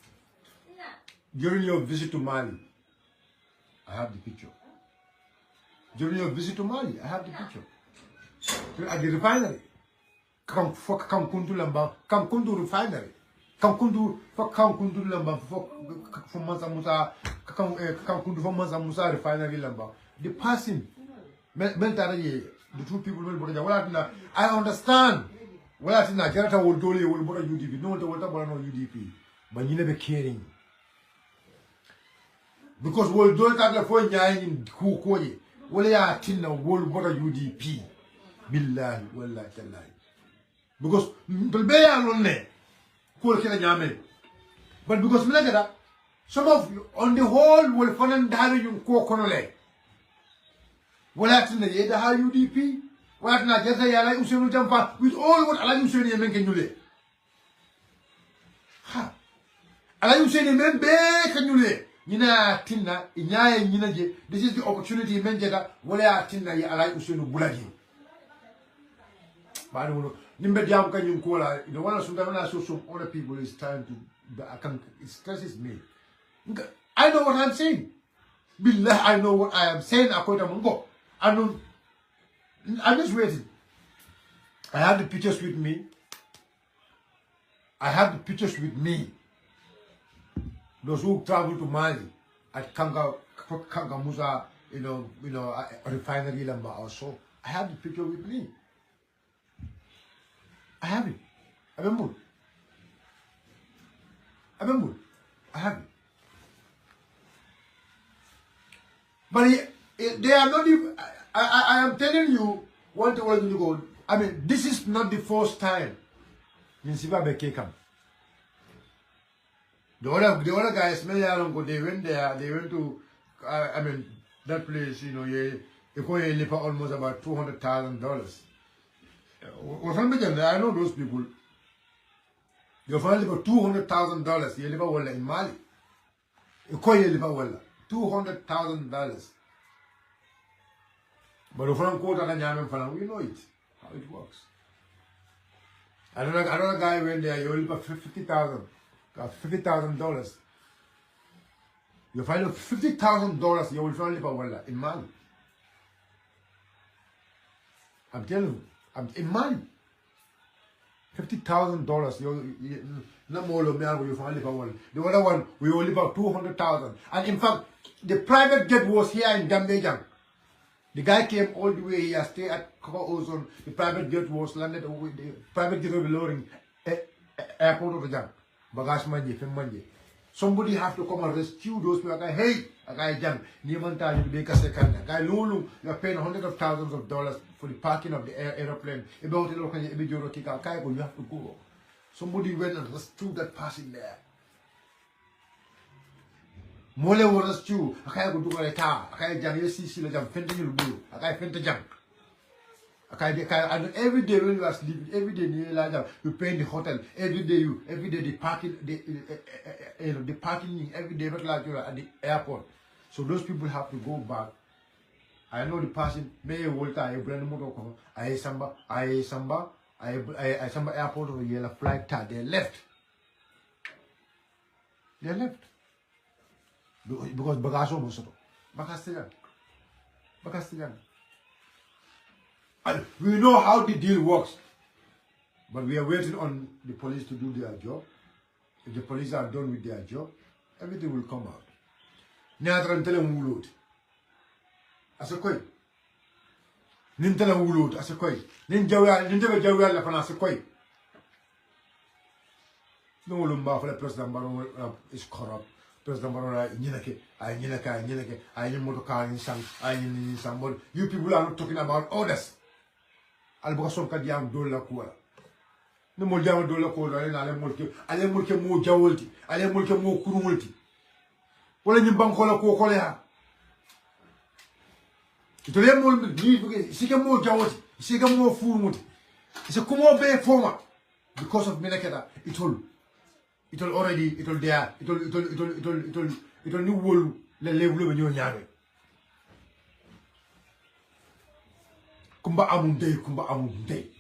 During your visit to Mali, I have the picture. During your visit to Mali, I have the picture. At the refinery. Come kundu lamba, come kundu refinery. Come kundu lamba for Mansa Musa, come kundu for Mansa Musa refinery lamba. The person, the two people will I understand. Well, I think Jarata will do will bother UDP. No, the water no UDP. But you never caring. Because we'll do it for in Kukoye. Well, I think now will bother UDP. Billahi, wallahi, tallahi. Because Belbeya alone, but because some of you on the whole will find that you co-conole. Well, actually, the UDP, What not just say Alai Usenu Jampa with all what Alai Useni men can you lay. Ha Alai Useni men be can you lay. Nina Tina, Inya, Ninaji, this is the opportunity menjeda, where Tina Alai Usenu Bulagi. But I don't know. Nimbe diam kan yung kola. The one I saw some other people is trying to. It stresses me. I know what I'm saying. Billah, I know what I am saying. I'm just waiting. I have the pictures with me. Those who travel to Mali at Kangamuza, refinery lamba also. I have the picture with me. I have it. I have it. But they are not even, I am telling you, one to one to go. I mean, this is not the first time in Sibabe Kekam. The other guys, they went there, they went to, that place, they live almost about $200,000. I know those people. You find about $200,000. You live in Mali. You live $200,000. But if you we know it, how it works. Another guy went there. You live $50,000. You find $50,000. You will find in Mali. I'm telling you. In Mali, $50,000. No more you find one. The other one we only about 200,000. And in fact, the private jet was here in Gambia. The guy came all the way here, stayed at Cover Ozone. The private jet was landed. The private jet was loading airport of the Jam. Bagage manje, fem manje. Somebody have to come and rescue those people. Hey, a guy Jam, Niemanta, you make a second. A guy Lulu, you are paying hundreds of thousands of dollars for the parking of the aeroplane. About you have to go. Somebody went and rescued that person there. Mole was rescued. A guy go do a car. A guy Jam, you see, Jam, Fenton Blue. A guy Fenton Jam. And every day when you are sleeping, every day you pay in the hotel. Every day the parking, the parking every day, not like you are at the airport. So those people have to go back. I know the person may Walter, I brand motor, I Samba airport or yellow flight tar. They left. Because Bagaso was Bagastian. And we know how the deal works, but we are waiting on the police to do their job. If the police are done with their job, everything will come out. Nyatran mulot. As a koi. Nintela mulot as a koi. Ninja Jawel la fana as a koi. No lumba for the President Barrow is corrupt. President Barrow I motor in some. You people are not talking about others. Albokason kadiam dola kuala. No more jam dola kuala, ale mulke mo jawolti, ale mulke mo kurumulti. Wala ni bankola ko kolea. Ito le mo ni sika mo jawolti, sika mo furumuti. It's a kumo be forma because of Menakeda. It already there. It new wall le level when you nyame. Kumba amundei. Kumba amundei,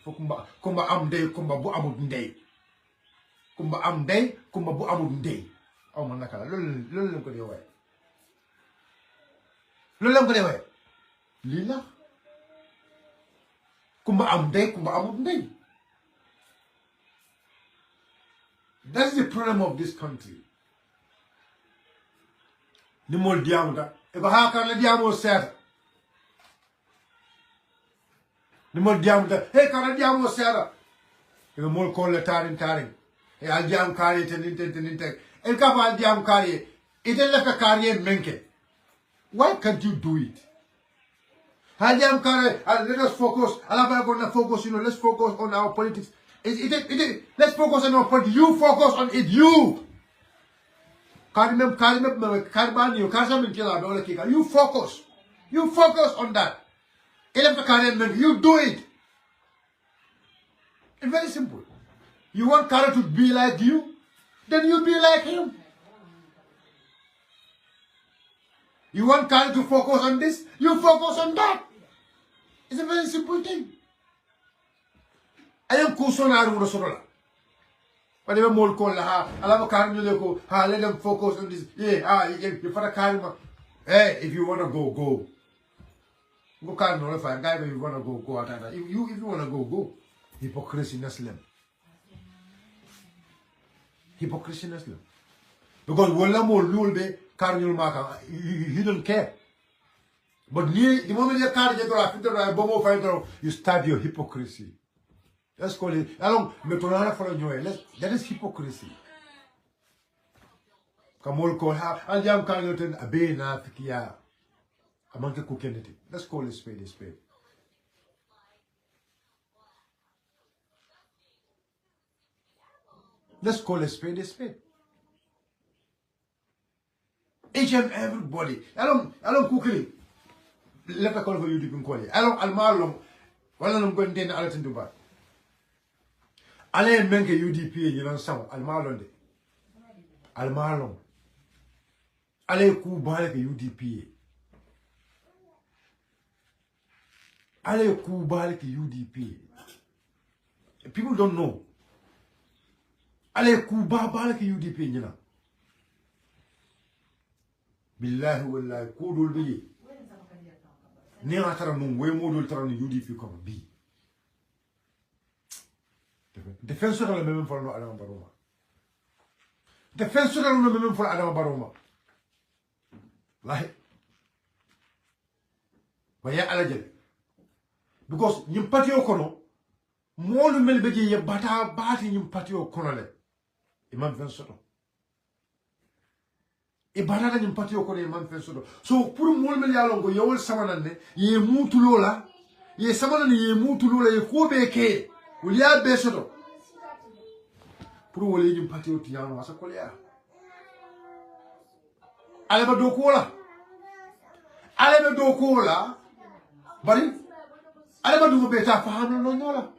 kumba bu amundei. Kumba amundei, kumba bu amundei. Oh manakala, lulum ko dewe. Lila. Kumba amundei, kumba amundei. That's the problem of this country. Nimol diamuda. Eba haka le diamo set. Nimol diamuda. Hey, kana diamo sera. Eba mol call le tarin. Hey, al diam kari ten. El kapa al diam kari. Ite left a kari menke. Why can't you do it? Al diam kari. Let us focus. Alaba gonna focus. Let's focus on our politics. Let's focus on our politics. You focus on it. You. You focus. You focus on that. You do it. It's very simple. You want Kara to be like you, then you be like him. You want Kara to focus on this, you focus on that. It's a very simple thing. I am Kusonaru Rosorola. But they were more called Alama Karnuleko, let them focus on this. Yeah, you for a karma. Hey, if you want to go, go. Go Karno, if I guy, if you want to go out. If you want to go. Hypocrisy in Islam. Hypocrisy in Islam. Because Walla more Lulbe, Karnul Maka, he don't care. But the moment you can't get a bomb fighter, you start your hypocrisy. Let's call it. That is hypocrisy. Kamol call her, and Jam Carlton, a bay na Fikia. Among the cooking. Let's call it spade a spade. Let's call a spade a spade. Each and everybody. I don't cooking. Let me call for you to call it. I don't Almalong. Well, I'm going to tell you about. Ale menke UDP you know some Almalong de. Almalong. Ale ku bale ke UDP. Ale ku bale ke UDP. People don't know. Ale ku bale ke UDP you know. Billahi wallahi ku dul bi. Ni atara num we modul tara ni UDP comme bi. Defensor la même for no Adama Barrow. Defensor la même for Adama Barrow. Like Baya alajel. Because nyim patio kono mo lu mel beje ye bata bati nyim patio kono le. Imam Defensor. E banana nyim patio kono imam Defensor. So pour mo mel yalongo yewol samanande ye mutulo la ye samanane ye mutulo la ye ko beke Ulia besoto. Pour wole nyum patio tiano asa kolia. Aleba do kola. Bari aleba do beta faham no nyola.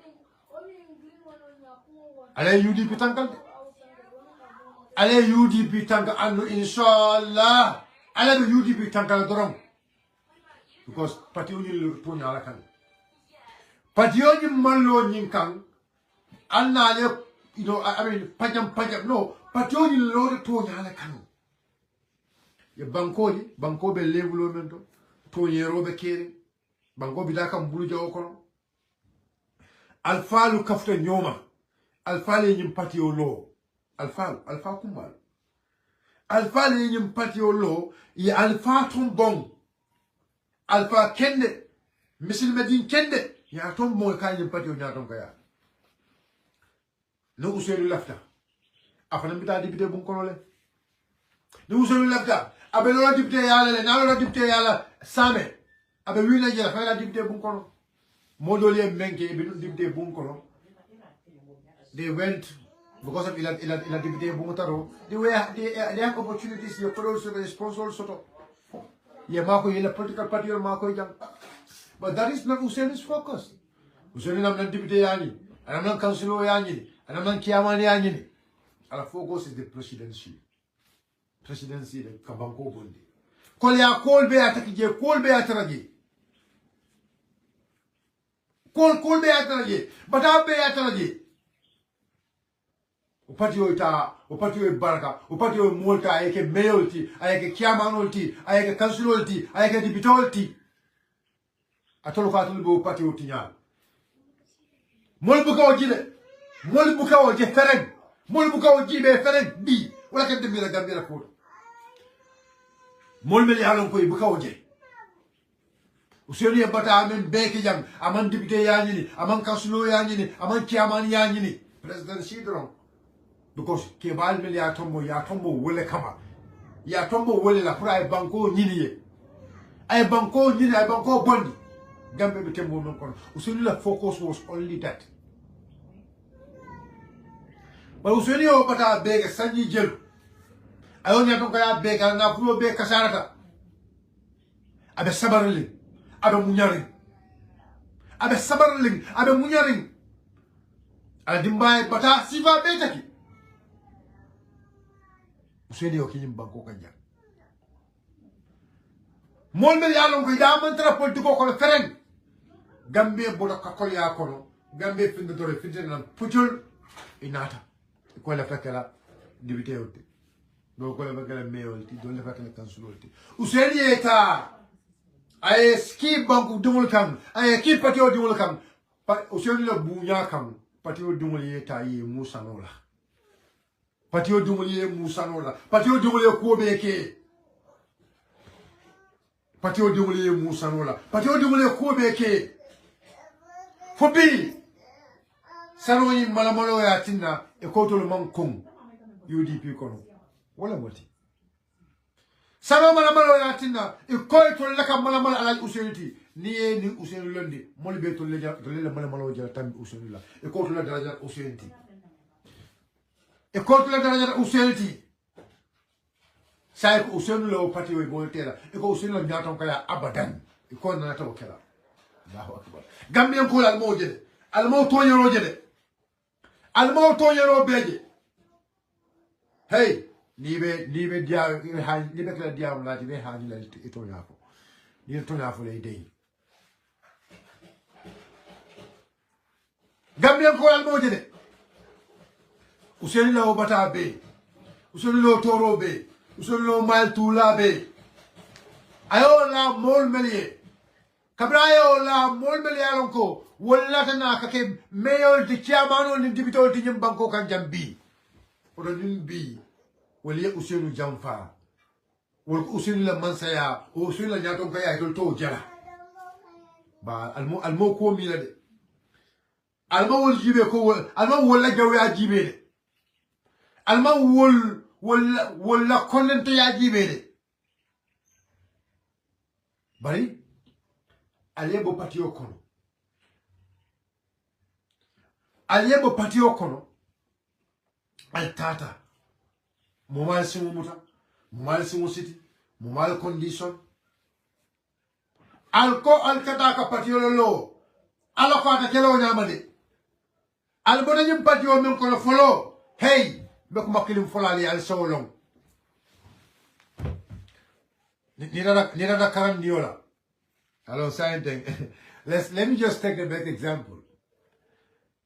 Ale UDP tankal. Ale UDP tankal anu inshallah. Ale UDP tankal dorong. Because patio ni to nyala kan. Patio ni mallo nyinkang anna le you know I mean pajam no patio ni lo to nyala kan. Ye banko be levulo mento to yero be kere banko bi daka mbulu jawo kono alfalu kafta nyoma alfale nyim patio lo alfa kumbal alfale nyim patio lo ye alfa tombong alfa kende misil medin kende ya tombong ka nyim patio nyaton kaya no uselu lafta afana bita dibite bun kono le no uselu lafta abe lo dipte yala le na lo dipte yala same abe wina jela fa la dipte bun kono modole menke be dipte bun kono they went because of ila dipte bun taro they have opportunities to produce the sponsor soto ye mako ila political party mako jang but that is not Hussein's focus. Hussein nam nan dipte yani anam nan councilor yani anam nan kiamani yani our focus is the presidency the Kabanko Bondi. Kolya Kolbe atakije, Kolbe ataraje. Kolbe ataraje, Batabe ataraje. Upatio ita, upatio baraka, upatio multa, ayeke mayority, ayeke kiamanolti, ayeke councilolti, ayeke dipitolti. Atolo katulu be upatio tinya. Molbuka ojile, molbuka oje fereng, molbuka ojibe fereng bi. Wala kente mira Gambia ko. Molmeli halon koy buka oje. Useni bata amen beke jam, aman député yañini, aman councilor yañini, aman chairman yañini. President Sidron. Because kebal meli ya tombo wole kama. Ya tombo wole la pura ay banko ñini ye. Ay banko ñini, ay banko bondi. Gambia be tembo non kono. Useni la focus was only that. But useni o bata beke sanji jelu. Ayo nya ton kaya beka nga fulo be kasarata abe sabarling abe munyaring abe sabarling abe munyaring ala dimbaye bata sifa be taki useni o kinyim banko kanja mol mel yalon ko da man tra politiko ko feren Gambia bodo kakol ya kono Gambia finde dore finde nan putul inata ko la fakala député olti do ko la fakala mayor olti do la fakala council olti useni eta ay ski banku dumul kam ay ki patio dumul kam useni la bunya kam patio dumul yeta yi musa nola patio dumul ye musa nola patio dumul ye ko beke patio dumul ye musa nola patio dumul ye ko beke fobi sano yi malamalo ya tinna e ko to man kum UDP kono wala moti sano malamalo ya tinna e ko to laka malamalo ala useniti ni usenu londi molbe to le malamalo jara tam usenu la e ko to la daraja useniti e ko to la daraja useniti sai ko usenu lo pati we boltera e ko usenu la nyaton kaya abadan e ko na to kala Allahu akbar Gambian ko al mojede al mo to yoro jede al mo to yoro beje hey nibe dia ha nibe kala dia la tibe ha ni la to yafo ni to yafo le dey Gambian ko al mojede useni la obata be useni lo toro be useni lo mal tula be ayo la mol melie Kabrayo la molmeli alonko wala tana kake mayor di chairman ni dibito di nyim banko kan jambi odo nimbi wali usenu jamfa wal usenu la mansaya o usenu la nyaton kaya to jala ba almo ko mi la de almo wol jibe ko almo wala jaw ya jibe de almo wala konente ya jibe de bari Aliebo patio kono. Aliebo patio kono. Altata. Momal simu muta. Momal simu city. Momal condition. Alko alkataka patio lo. Alako atakelo nyamade. Albona nyim patio men kono follow. Hey. Beku makilim folali al so long. Nira karan diola. Hello, Scientist. Let me just take the best example.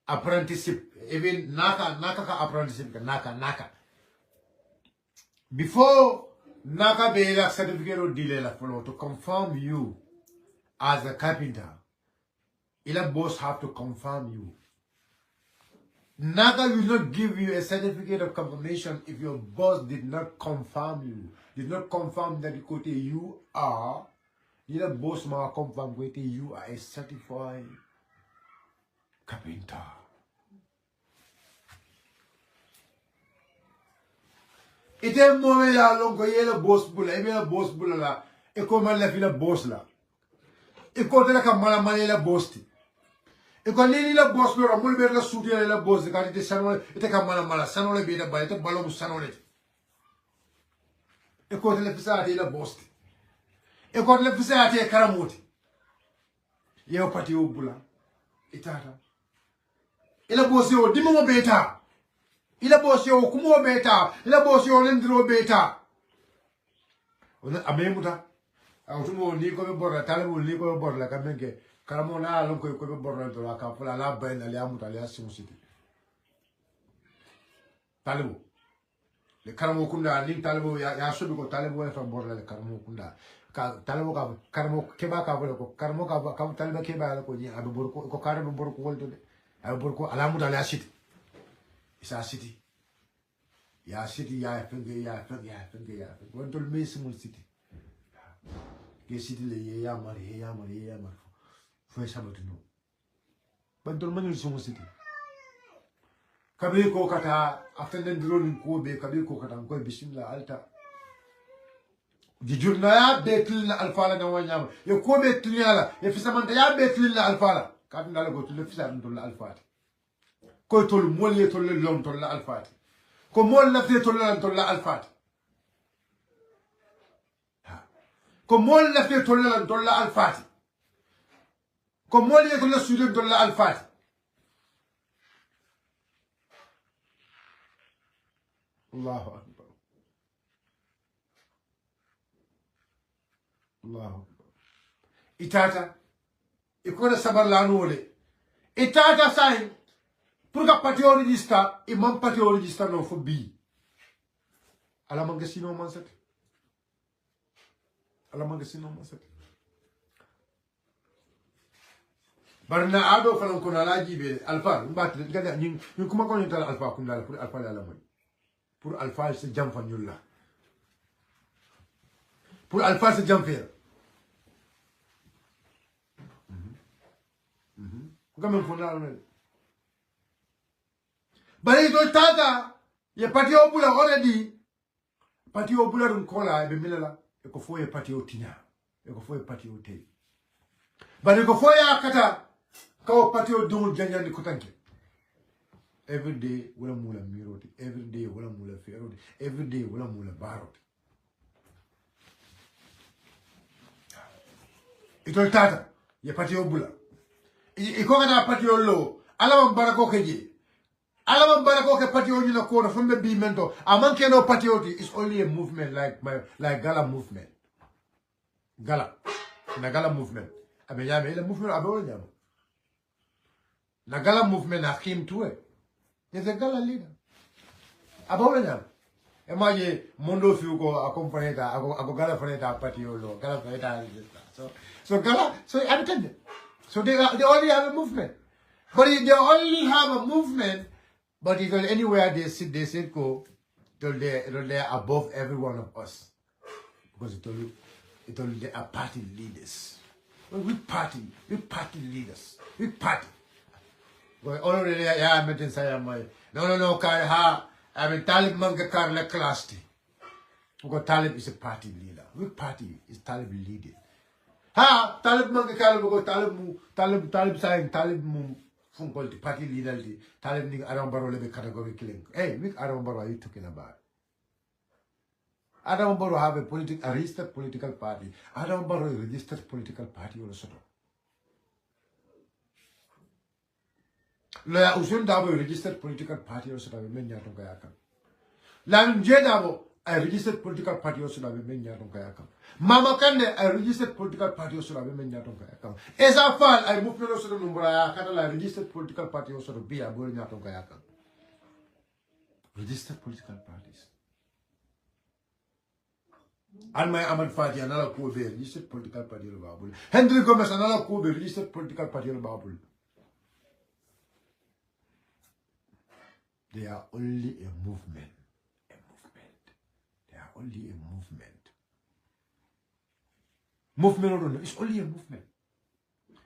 Apprenticeship. Even naka apprenticeship. Naka. Before naka be a certificate or dealer follow to confirm you as a carpenter, ila boss have to confirm you. Naka will not give you a certificate of confirmation if your boss did not confirm you. Did not confirm that you are. Either boss ma confirm that you are a certified carpenter. Ite mo ya longo yela boss bula, ebe boss bula la, e ko man la fila boss la. E ko tela ka mala la boss ti. E ko ni la boss lo mo be la suti la boss ka ti sanole, ite ka mala sanole be da ba ite balom sanole. E ko tela fisa la boss ti. E ko le fisa ate karamoti yew pati o bula itata ila bosi o dimo beta ila bosi o kumo beta ila bosi o lendro beta ona amemuta awtumo ni ko be borla talabo ni ko be borla kamenge karamo na lon ko be borla to la ka fula la bayna le amuta le asim city talabo le karamo kunda ni talabo ya sobi ko talabo e fa borla le karamo kunda talabo ka karamo keba ka bolo ko karamo ka talaba keba ko ni abu bor ko karamo bor ko woldo de abu bor ko alamu dal ya city isa city ya fenge wondol mesimul city ke city le ya mari fo sabatu no wondol manul sumu city kabe ko kata afenden drone ko be kabe ko kata ko bismillah alta di jurna ya betul alfala na wanyama yo ko betul yala ya fisamanta ya betul alfala kadin dala go tul fisam tul alfati ko tul molle tul lom tul alfati ko mol na fi tul alfati ko mol na fi tul alfati ko mol ye tul sudum tul alfati Allahu Akbar. Allahu Akbar. Itata, ikona sabarlanu ole. Itata sign, pour que parti au registre, et mon parti au registre non faut bi. Ala mangasino manset. Ala mangasino manset. Barna ado falam kuna laji be alfa mbat gada ñing kuma ko ñu tal alfa kun dal pour alfa la moy pour alfa se jam fa ñul la pour alfa se jam fer ko men fo na ne bari do tata ye pati o bula already pati o bula dun kola be milela e ko fo ye pati o tinya e ko fo ye pati o te bari ko fo ya kata Kaw patio dumul janjandi kotanke. Every day wala mula miroti, every day wala mula feroti, every day wala mula baroti. Itol tata ye patio bula. Iko kana patio lo, ala barako keje. Ala barako ke patio ni na kona from the B mento. Amanke no patioti is only a movement like gala movement. Gala. Na gala movement. Abe yame ile movement abe wala nyama. Na gala movement na him too. He's a gala leader. About them. Imagine Mondo Fugo accompanieta, a gala faneta patiolo, gala faneta. So gala, so attended. So they only have a movement. But they only have a movement, but if anywhere they sit go, they're above every one of us. Because it only they are party leaders. Well, we party leaders. We party. Well, already, yeah, I'm meeting say no, car ha. I mean, Talib manga car la class. Because Talib is a party leader. Which party is Talib leading? Ha, Talib manga car because Talib saying Talib from the party leader. Talib ning Adama Barrow lebe category killing. Hey, which Adama Barrow are you talking about? Adama Barrow have a registered political party. Adama Barrow is a registered political party also. La usun dabo registered political party also da men ya tonga yakam. La nje dabo a registered political party also da men ya tonga yakam. Mama Kande a registered political party also da men ya tonga yakam. Esa fall I move no so numbra ya kada la registered political party also da be a bo nya tonga yakam. Registered political parties. And my Ahmad Fati another ko be registered political party of Babul. Henry Gomez another ko be registered political party of Babul. They are only a movement. They are only a movement. Movement, it's only a movement.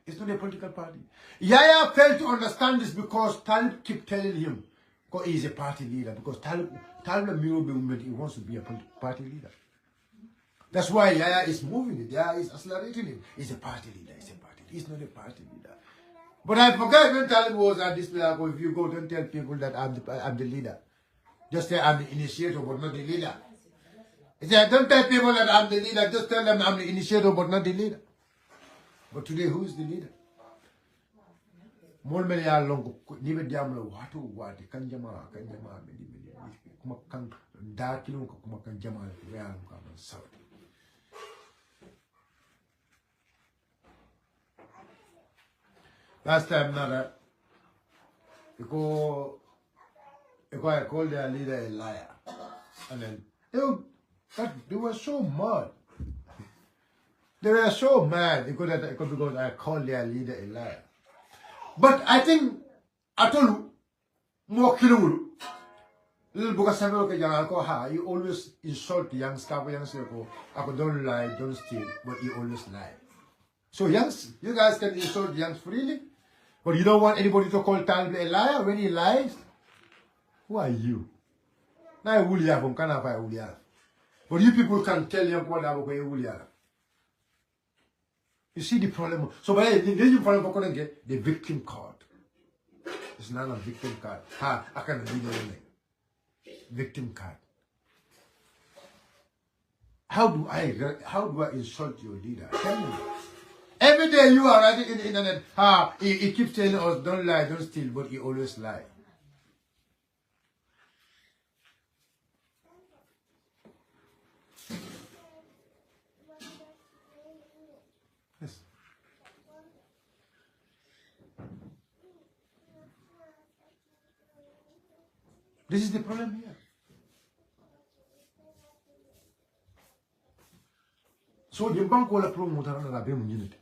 It's not a political party. Yaya failed to understand this because Talib keep telling him, because he is a party leader. Because Talib movement, he wants to be a party leader. That's why Yaya is moving it. Yaya is accelerating it. He's a party leader. He's not a party leader. But I forgot when Talib was at this place. If you go, don't tell people that I'm the leader. Just say I'm the initiator, but not the leader. He said, don't tell people that I'm the leader. Just tell them I'm the initiator, but not the leader. But today, who is the leader? Molmel ya longo nibe diamlo watu wati kanjama kuma kan da kilo kuma kan jama ya ka Saudi. Last time, Nada, I called their leader a liar. And then they were so mad. They were so mad because I called their leader a liar. But I think, I told you, more kilo. Little Bukasago, you always insult young staff, I don't lie, don't steal, but you always lie. So, youngs, you guys can insult youngs freely. But you don't want anybody to call Talib a liar when he lies? Who are you? Now, but you people can tell young what you see the problem. So, but the problem for the victim card. It's not a victim card. I can read it. Victim card. How do I insult your leader? Tell me. Every day you are writing in the internet, he keeps telling us, don't lie, don't steal, but he always lie. This is the problem here. So the bank will promote another unit.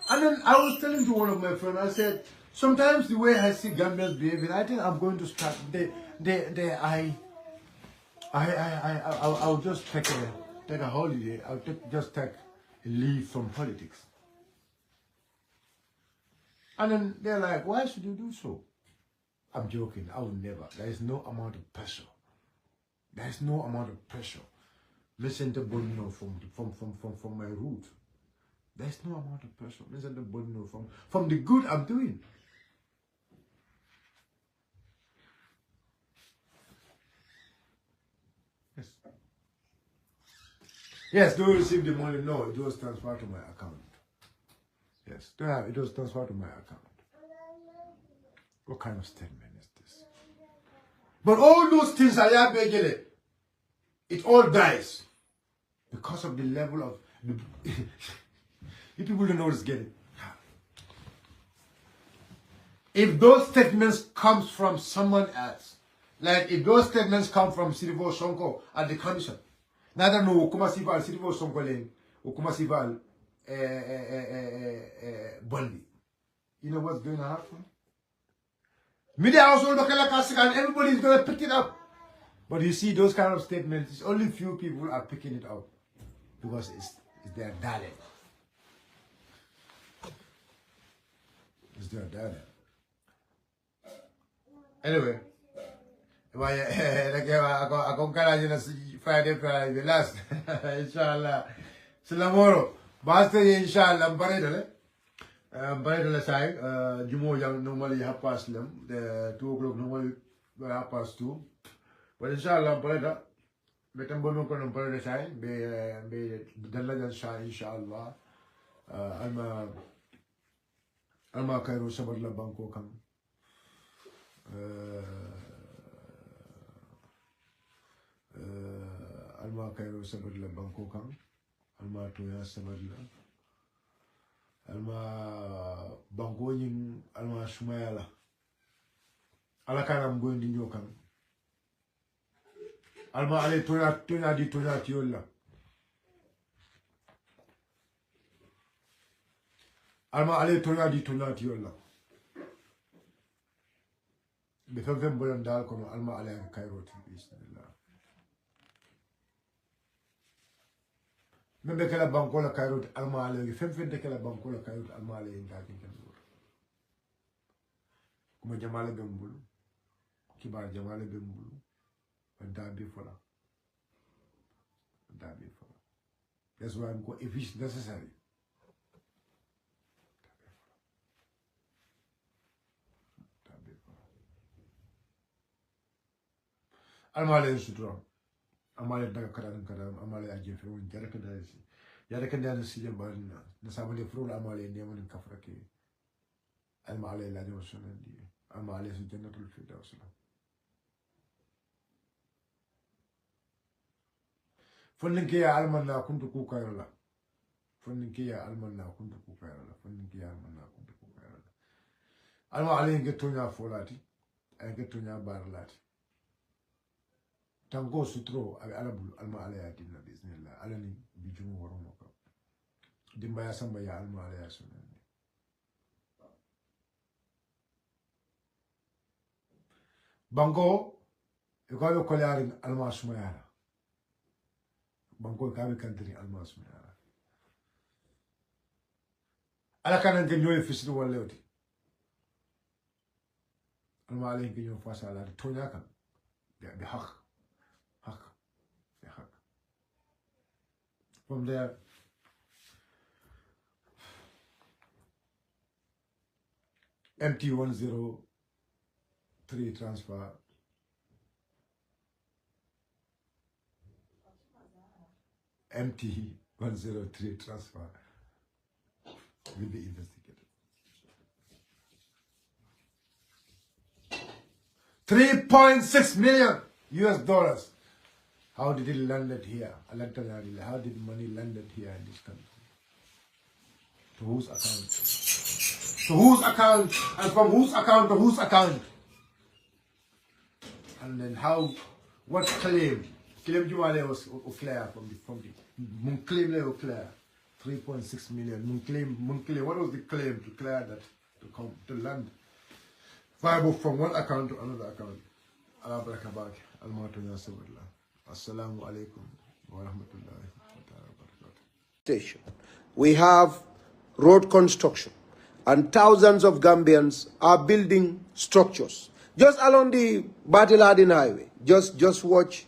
And then I was telling to one of my friends, I said, sometimes the way I see Gambians behaving, I think I'm going to start. I'll just take a holiday. Just take a leave from politics. And then they're like, why should you do so? I'm joking. I will never. There is no amount of pressure. There is no amount of pressure. Listen to Bonino from my root. There is no amount of pressure. Listen to Bonino from the good I'm doing. Yes. Yes, do you receive the money? No, it was transferred to my account. Yes, it was transferred to my account. What kind of statement is this? But all those things, it all dies because of the level of you people don't know what's getting. If those statements comes from someone else, like if those statements come from Sirivo Sonko at the commission, neither no Ukuma Sival, Sirivo Sonko Lane, Ukuma Sival, Bondi. You know what's going to happen? Media household, and everybody's going to pick it up. But you see, those kind of statements, only few people are picking it up because it's their darling. It's their darling. Anyway, ako kala na Friday last. Inshallah. Salamoro. Basta inshallah baredale. Baredale say jumo yang normally half past them. The 2 o'clock normally half past 2. But inshallah bareda. Betam bono ko ng bareda say be dalla jan say inshallah. Alma kairo sabar la bangko kam. Alma kairo sabar la bangko kam. Alma toya sabar la. Alma bangko ning alma sumaya la. Ala kanam go ndi nyokam. Alma ale toya di toya tiola. Alma ale toya di toya tiola. Befem bolam dal kono alma ale kairo bismillah. Membe kala banko la kairo alma ale fem de kala banko la kairo alma ale ngaki kendur. Kuma jamale bembulu. Kibar jamale bembulu. Dabi fola. That's why I'm going, if it's necessary. Almale sutura. Amale daga kadam amale aje fero jaraka dasi. Jaraka dasi jambarina. Nasamale fero amale neman kafrake. Almale la josunandi. Amale su jannatul firdaus. Fonninke ya almanna kuntu kukayola. Fonninke ya almanna kuntu kukayola. Fonninke ya almanna kuntu kukayola. Alma ale ngetonya folati. Ay ngetonya barlati. Tango sutro alabul alma ale ya dinna bismillah. Alani bijumu waromo ka. Dimba ya samba ya alma ale ya sunani. Bango yukayo kolyarin alma sumayara. Banko kabe kantri almas mera ala kanan ke ñoy fisri wala lewti alma ale ke ñoy fasa la tonya kan bi haq from there MT103 transfer MT103 transfer will be investigated. $3.6 million US. How did it landed here? How did money landed here in this country? To whose account? To whose account? And from whose account to whose account? And then how, what claim Jumale was clear from the mun claim they were clear 3.6 million. Mun claim, what was the claim to clear that to come to land? Five from one account to another account. Allah barakabak. Assalamu alaikum wa rahmatullahi wa barakatuh. We have road construction, and thousands of Gambians are building structures just along the Batiladin Highway. Just watch,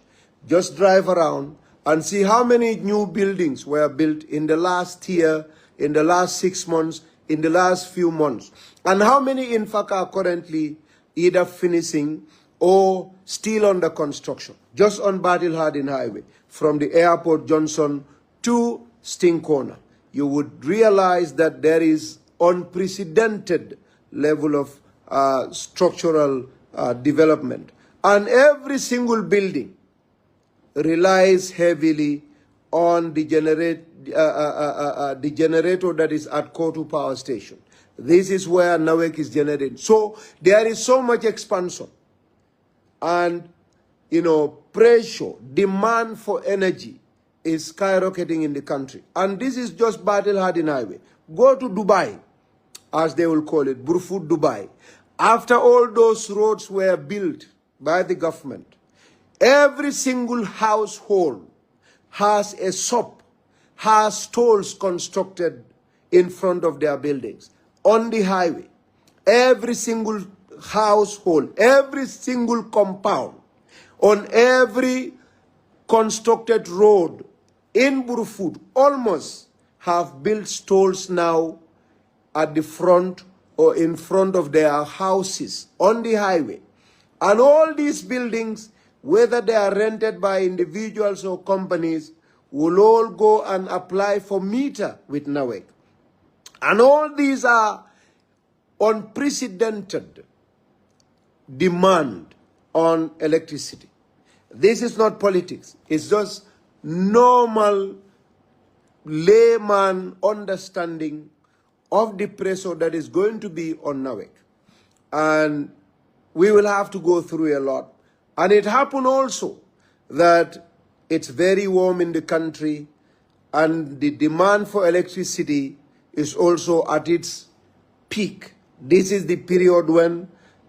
just drive around and see how many new buildings were built in the last year, in the last 6 months, in the last few months, and how many in fact are currently either finishing or still under construction, just on Batiladin Highway, from the airport Johnson to Sting Corner. You would realize that there is unprecedented level of structural development. And every single building relies heavily on the generator that is at Kotu Power Station. This is where Nawek is generated. So there is so much expansion and, pressure, demand for energy is skyrocketing in the country. And this is just Battle Hardin Highway. Go to Dubai, as they will call it, Burfoot Dubai. After all those roads were built by the government, every single household has a shop, has stalls constructed in front of their buildings. On the highway, every single household, every single compound, on every constructed road in Burfoot almost have built stalls now at the front or in front of their houses on the highway. And all these buildings, whether they are rented by individuals or companies, will all go and apply for meter with NAWEC. And all these are unprecedented demand on electricity. This is not politics. It's just normal layman understanding of the pressure that is going to be on NAWEC. And we will have to go through a lot. And it happened also that it's very warm in the country and the demand for electricity is also at its peak. This is the period when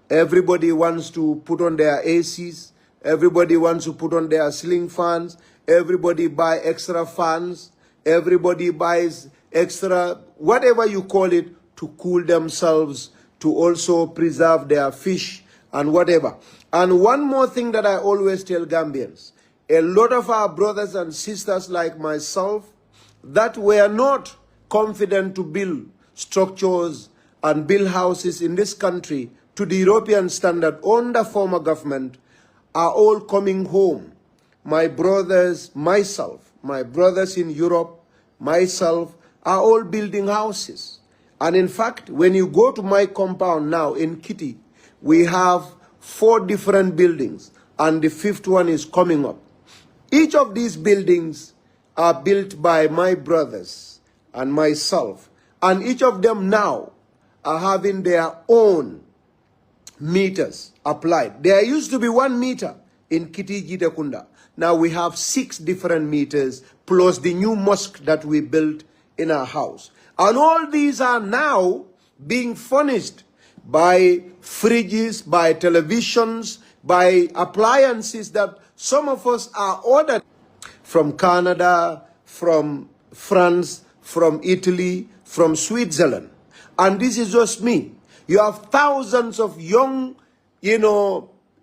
everybody wants to put on their ACs, everybody wants to put on their ceiling fans, everybody buy extra fans, everybody buys extra, whatever you call it, to cool themselves, to also preserve their fish and whatever. And one more thing that I always tell Gambians, a lot of our brothers and sisters like myself that were not confident to build structures and build houses in this country to the European standard under former government are all coming home. My brothers, myself, my brothers in Europe, myself, are all building houses. And in fact, when you go to my compound now in Kitty, we have 4 different buildings and the 5th one is coming up. Each of these buildings are built by my brothers and myself, and each of them now are having their own meters applied. There used to be 1 meter in Kitty Gitakunda. Now we have 6 different meters plus the new mosque that we built in our house. And all these are now being furnished by fridges, by televisions, by appliances that some of us are ordered from Canada, from France, from Italy, from Switzerland. And this is just me. You have thousands of young,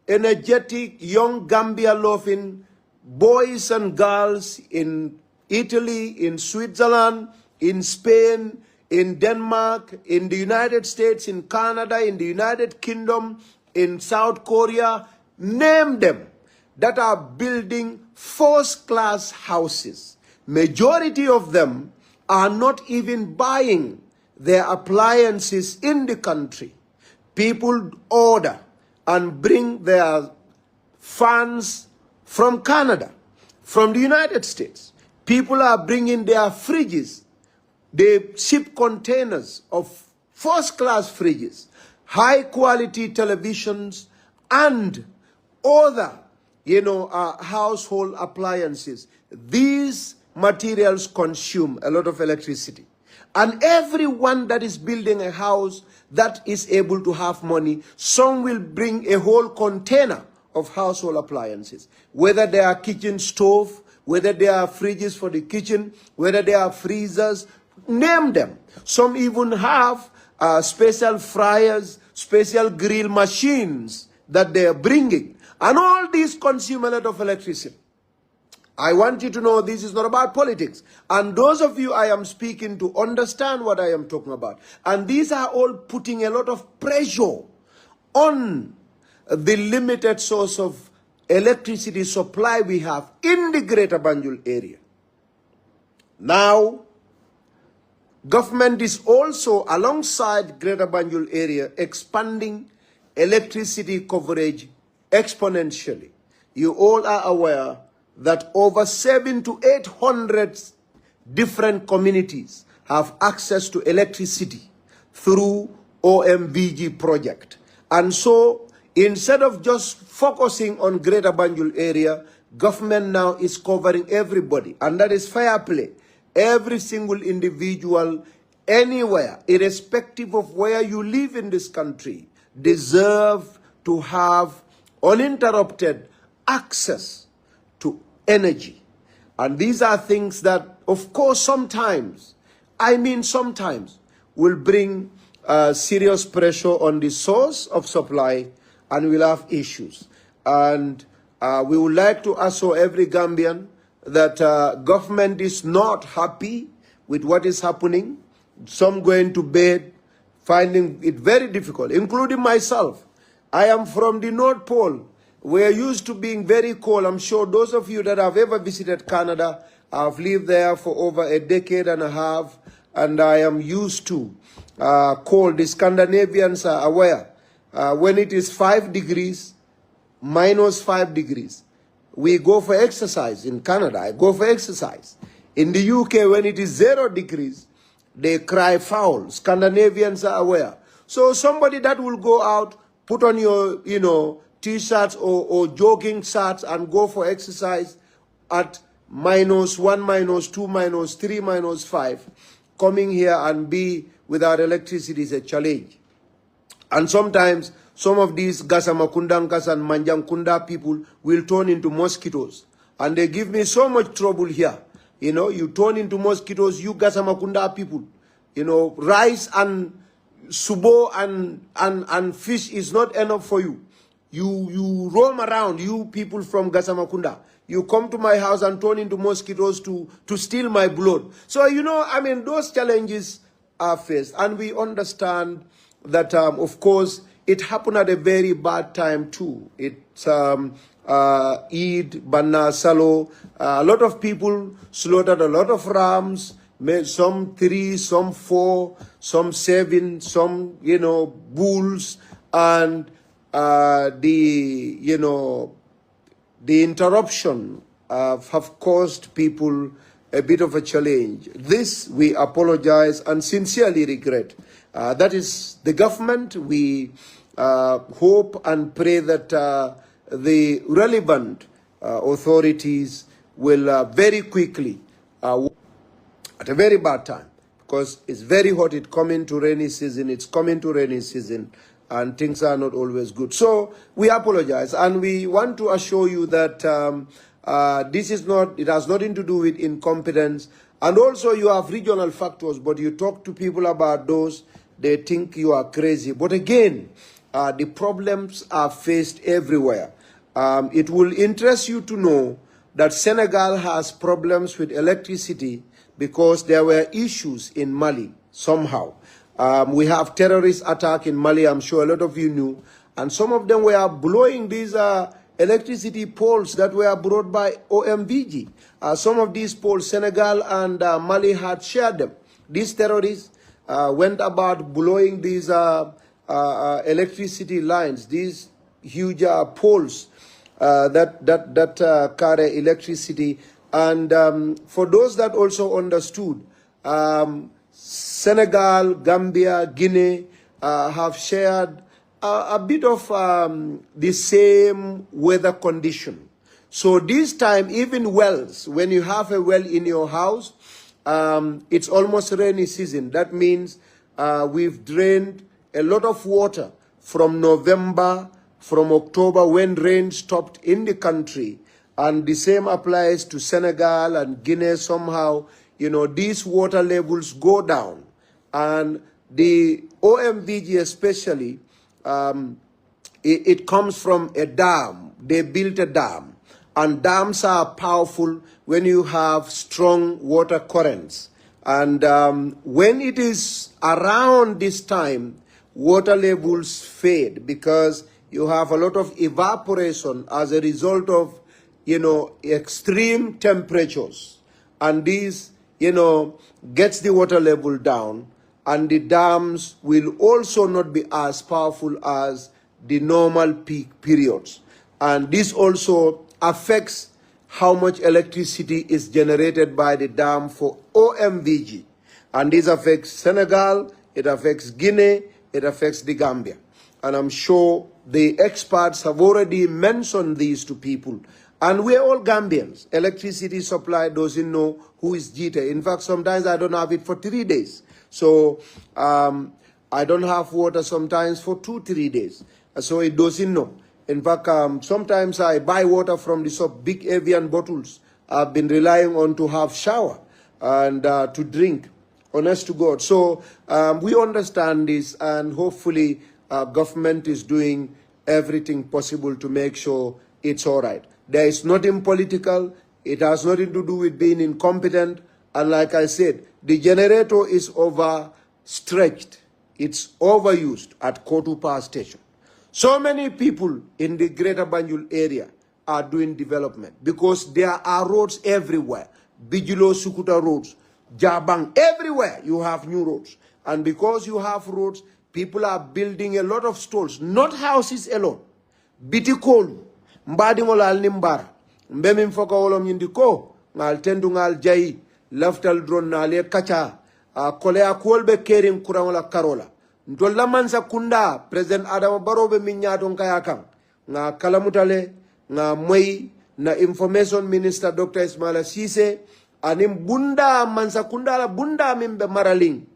energetic, young Gambia-loving boys and girls in Italy, in Switzerland, in Spain, in Denmark, in the United States, in Canada, in the United Kingdom, in South Korea, name them, that are building first-class houses. Majority of them are not even buying their appliances in the country. People order and bring their fans from Canada, from the United States. People are bringing their fridges. They ship containers of first-class fridges, high-quality televisions, and other, household appliances. These materials consume a lot of electricity. And everyone that is building a house that is able to have money, some will bring a whole container of household appliances, whether they are kitchen stove, whether they are fridges for the kitchen, whether they are freezers, name them. Some even have special fryers, special grill machines that they are bringing. And all these consume a lot of electricity. I want you to know this is not about politics. And those of you I am speaking to understand what I am talking about. And these are all putting a lot of pressure on the limited source of electricity supply we have in the Greater Banjul area. Now, government is also, alongside Greater Banjul area, expanding electricity coverage exponentially. You all are aware that over 700 to 800 different communities have access to electricity through OMVG project. And so, instead of just focusing on Greater Banjul area, government now is covering everybody. And that is fair play. Every single individual, anywhere, irrespective of where you live in this country, deserve to have uninterrupted access to energy. And these are things that, of course, sometimes, will bring serious pressure on the source of supply, and we'll have issues. And we would like to assure every Gambian that government is not happy with what is happening. Some going to bed, finding it very difficult, including myself. I am from the North Pole. We're used to being very cold. I'm sure those of you that have ever visited Canada, I've lived there for over a decade and a half, and I am used to cold. The Scandinavians are aware. When it is 5 degrees, minus 5 degrees, we go for exercise. In Canada, I go for exercise. In the UK, when it is 0 degrees, they cry foul. Scandinavians are aware. So somebody that will go out, put on your, T-shirts or jogging shirts and go for exercise at -1, -2, -3, -5, coming here and be without electricity is a challenge. And sometimes some of these Gasamakundankas and Manjankunda people will turn into mosquitoes. And they give me so much trouble here. You turn into mosquitoes, you Gasamakunda people. Rice and subo and fish is not enough for you. You roam around, you people from Gasamakunda. You come to my house and turn into mosquitoes to steal my blood. So, those challenges are faced. And we understand that, of course, it happened at a very bad time too. It's Eid, Banna, Salo. A lot of people slaughtered a lot of rams, some 3, some 4, some 7, some, bulls. And the interruption have caused people a bit of a challenge. This we apologize and sincerely regret. That is the government. We hope and pray that the relevant authorities will very quickly, at a very bad time, because it's very hot, it's coming to rainy season, and things are not always good. So we apologize, and we want to assure you that it has nothing to do with incompetence. And also you have regional factors, but you talk to people about those, they think you are crazy. But again, the problems are faced everywhere. It will interest you to know that Senegal has problems with electricity because there were issues in Mali somehow. We have terrorist attack in Mali, I'm sure a lot of you knew. And some of them were blowing these electricity poles that were brought by OMVG. Some of these poles, Senegal and Mali had shared them. These terrorists went about blowing these electricity lines, these huge poles that carry electricity. And for those that also understood, Senegal, Gambia, Guinea have shared a bit of the same weather condition. So this time, even wells, when you have a well in your house, it's almost rainy season. That means we've drained a lot of water from November, from October when rain stopped in the country. And the same applies to Senegal and Guinea somehow. You know, these water levels go down. And the OMVG especially, it comes from a dam. They built a dam. And dams are powerful when you have strong water currents. And when it is around this time, water levels fade because you have a lot of evaporation as a result of, you know, extreme temperatures. And this, you know, gets the water level down. And the dams will also not be as powerful as the normal peak periods. And this also affects how much electricity is generated by the dam for OMVG. And this affects Senegal, it affects Guinea, it affects the Gambia. And I'm sure the experts have already mentioned these to people. And we're all Gambians. Electricity supply doesn't know who is GT. In fact, sometimes I don't have it for 3 days. So I don't have water sometimes for 2-3 days. So it doesn't know. In fact, sometimes I buy water from the big avian bottles I've been relying on to have shower and to drink, honest to God. So we understand this, and hopefully government is doing everything possible to make sure it's all right. There is nothing political. It has nothing to do with being incompetent. And like I said, the generator is overstretched. It's overused at Kotu Power Station. So many people in the greater Banjul area are doing development because there are roads everywhere. Bijulo Sukuta roads, Jabang, everywhere you have new roads. And because you have roads, people are building a lot of stalls, not houses alone. Bitikolu, mbadi ngolal nimbara, mbemim foka wolom yindiko, ngal tendu ngal jayi, laftal drone nale kacha, kole akolbe kering kurangola karola. Ndola mansa kunda President Adama Barrow be minyaton kayakang nga kalamutale nga moy na information minister Dr. Ismaila Cisse anim bunda mansa kunda la bunda mimbe maraling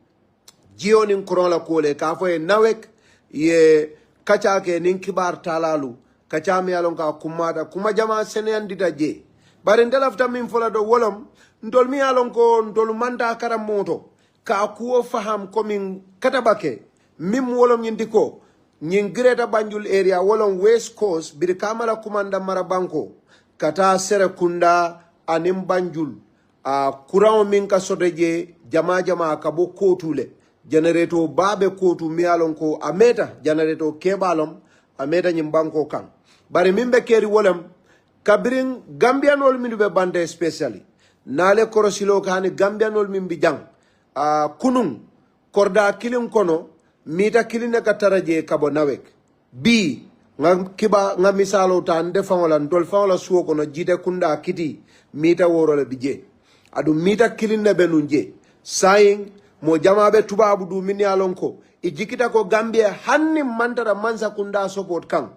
jionin kurola kole ka fo e nawek ye kacha ke nin kibar talalu kacha mi alon ka kumada kuma jama senen dita je bare ndelafta min fola do wolom ndol mi alon ko ndol manda kara moto ka kuo faham komin katabake mim wolom yindiko nyin Greater Banjul area wolom West Coast bir kamala kumanda marabanko kata Serekunda anim Banjul kurao minka sodeje jama kabo kotule generator babe kotu mialon ko ameta generator kebalom ameta nyimbanko kan bari mimbe keri wolom kabirin Gambian ol minube bande especially nale korosilo kani Gambian ol mimbi jang kunung korda kilin kono mita kiline ka taraje kabo nawek bi nga misalo tan defangola ndol fangola suwo kono jite kunda kiti mita worole bije adu mita kiline benunje saying mo jamabe tubabu du mini alonko ijikita ko Gambia hanni mantara mansa kunda support kan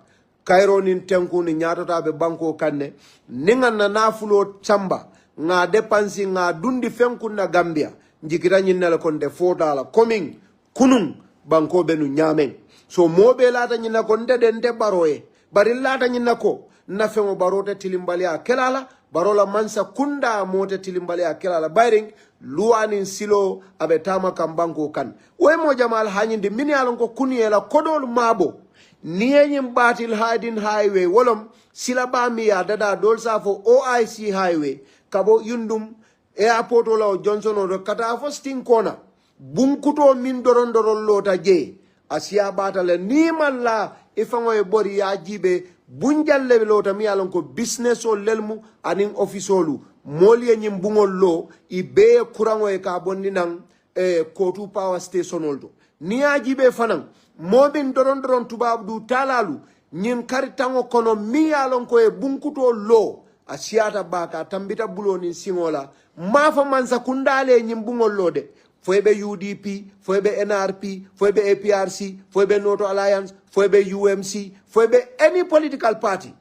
kairo nin tenku ni nyatota be banko kanne ninga na nafulo chamba nga depansi nga dundi fenkuna Gambia njikita nyinela konde $4 coming kunung banko benu nyamen so mobe lata nyina ko ndede baroye bari lata nyina ko na fengo barote tilimbali kelala barola mansa kunda mote tilimbali kelala bayring luwani silo abetama kambanko kan we mo jamal hanyinde mini alon ko kuniyela kodol mabo niyenyi batil hiding highway wolom sila bami ya dada dolsa fo OIC highway kabo yundum airport ola Johnson o kata fo sting corner bunkuto min doron lota je asiya batale ni malla ifango e bori ya jibe bunjalle lota mi alon ko business o lelmu anin officiolu moli nyim bungol lo ibe kurango e ka bondinan Kotu Power Station oldo ni ya jibe fanan mobin doron tubab du talalu nyin karitango kono mi alon ko e bunkuto lo asiyata baka tambita buloni singola mafa mansa kundale nyim bungol lo de foybe UDP, foybe NRP, foybe APRC, foybe Noto Alliance, foybe UMC, foybe any political party.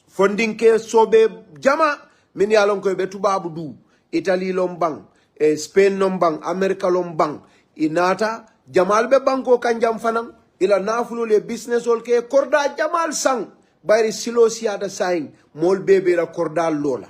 Funding ke sobe jama min yalon ko be tubabu du Italy lombang, Spain lombang, America lombang. Inata jamal be banko kanjam fanang ila nafulo le business ol ke korda jamal sang bayri silo siata saing mol bebe la korda lola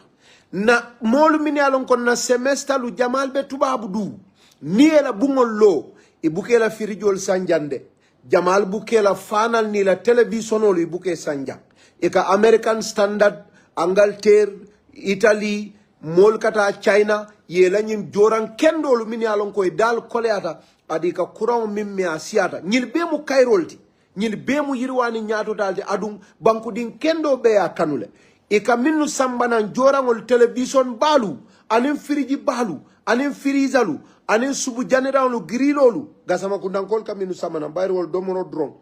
na molu min yalon kon na semester lu jamal be tubabu du ni la bungol lo e buke la firijol sanjande jamal buke la fanal ni la television ol buke sanja e ka American Standard, Angleterre, Italy, mol kata China ye la nyim joran kendolu min yalon koy dal koleata adi ka courant min me asiata nyil be mu kayrolti nyil be mu yirwani nyaato dalde adum banku din kendo be ya kanule e ka minnu sambana jorangol television balu anin firiji balu anin firizalu anin subu janeralu grilolu gasama kundankol ka minnu sambana bayrol domono drone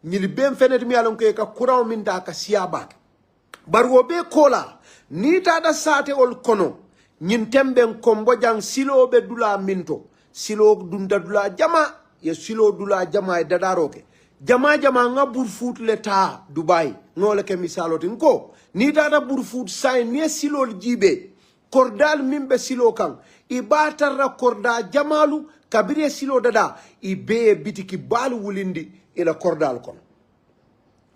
nyil be fenet mi yalon koy ka courant min da ka siaba barwo be kola ni tada sate ol kono nyin temben kombo jang silo be dula minto silo dunda dula jama ye silo dula jama e dadaroke jama nga burfut leta Dubai ngole ke misalotin ko ni tada burfut say ne silo jibe kordal mimbe silo kan ibatarra korda jamalu kabire silo dada ibe bitiki balu wulindi ila kordal kon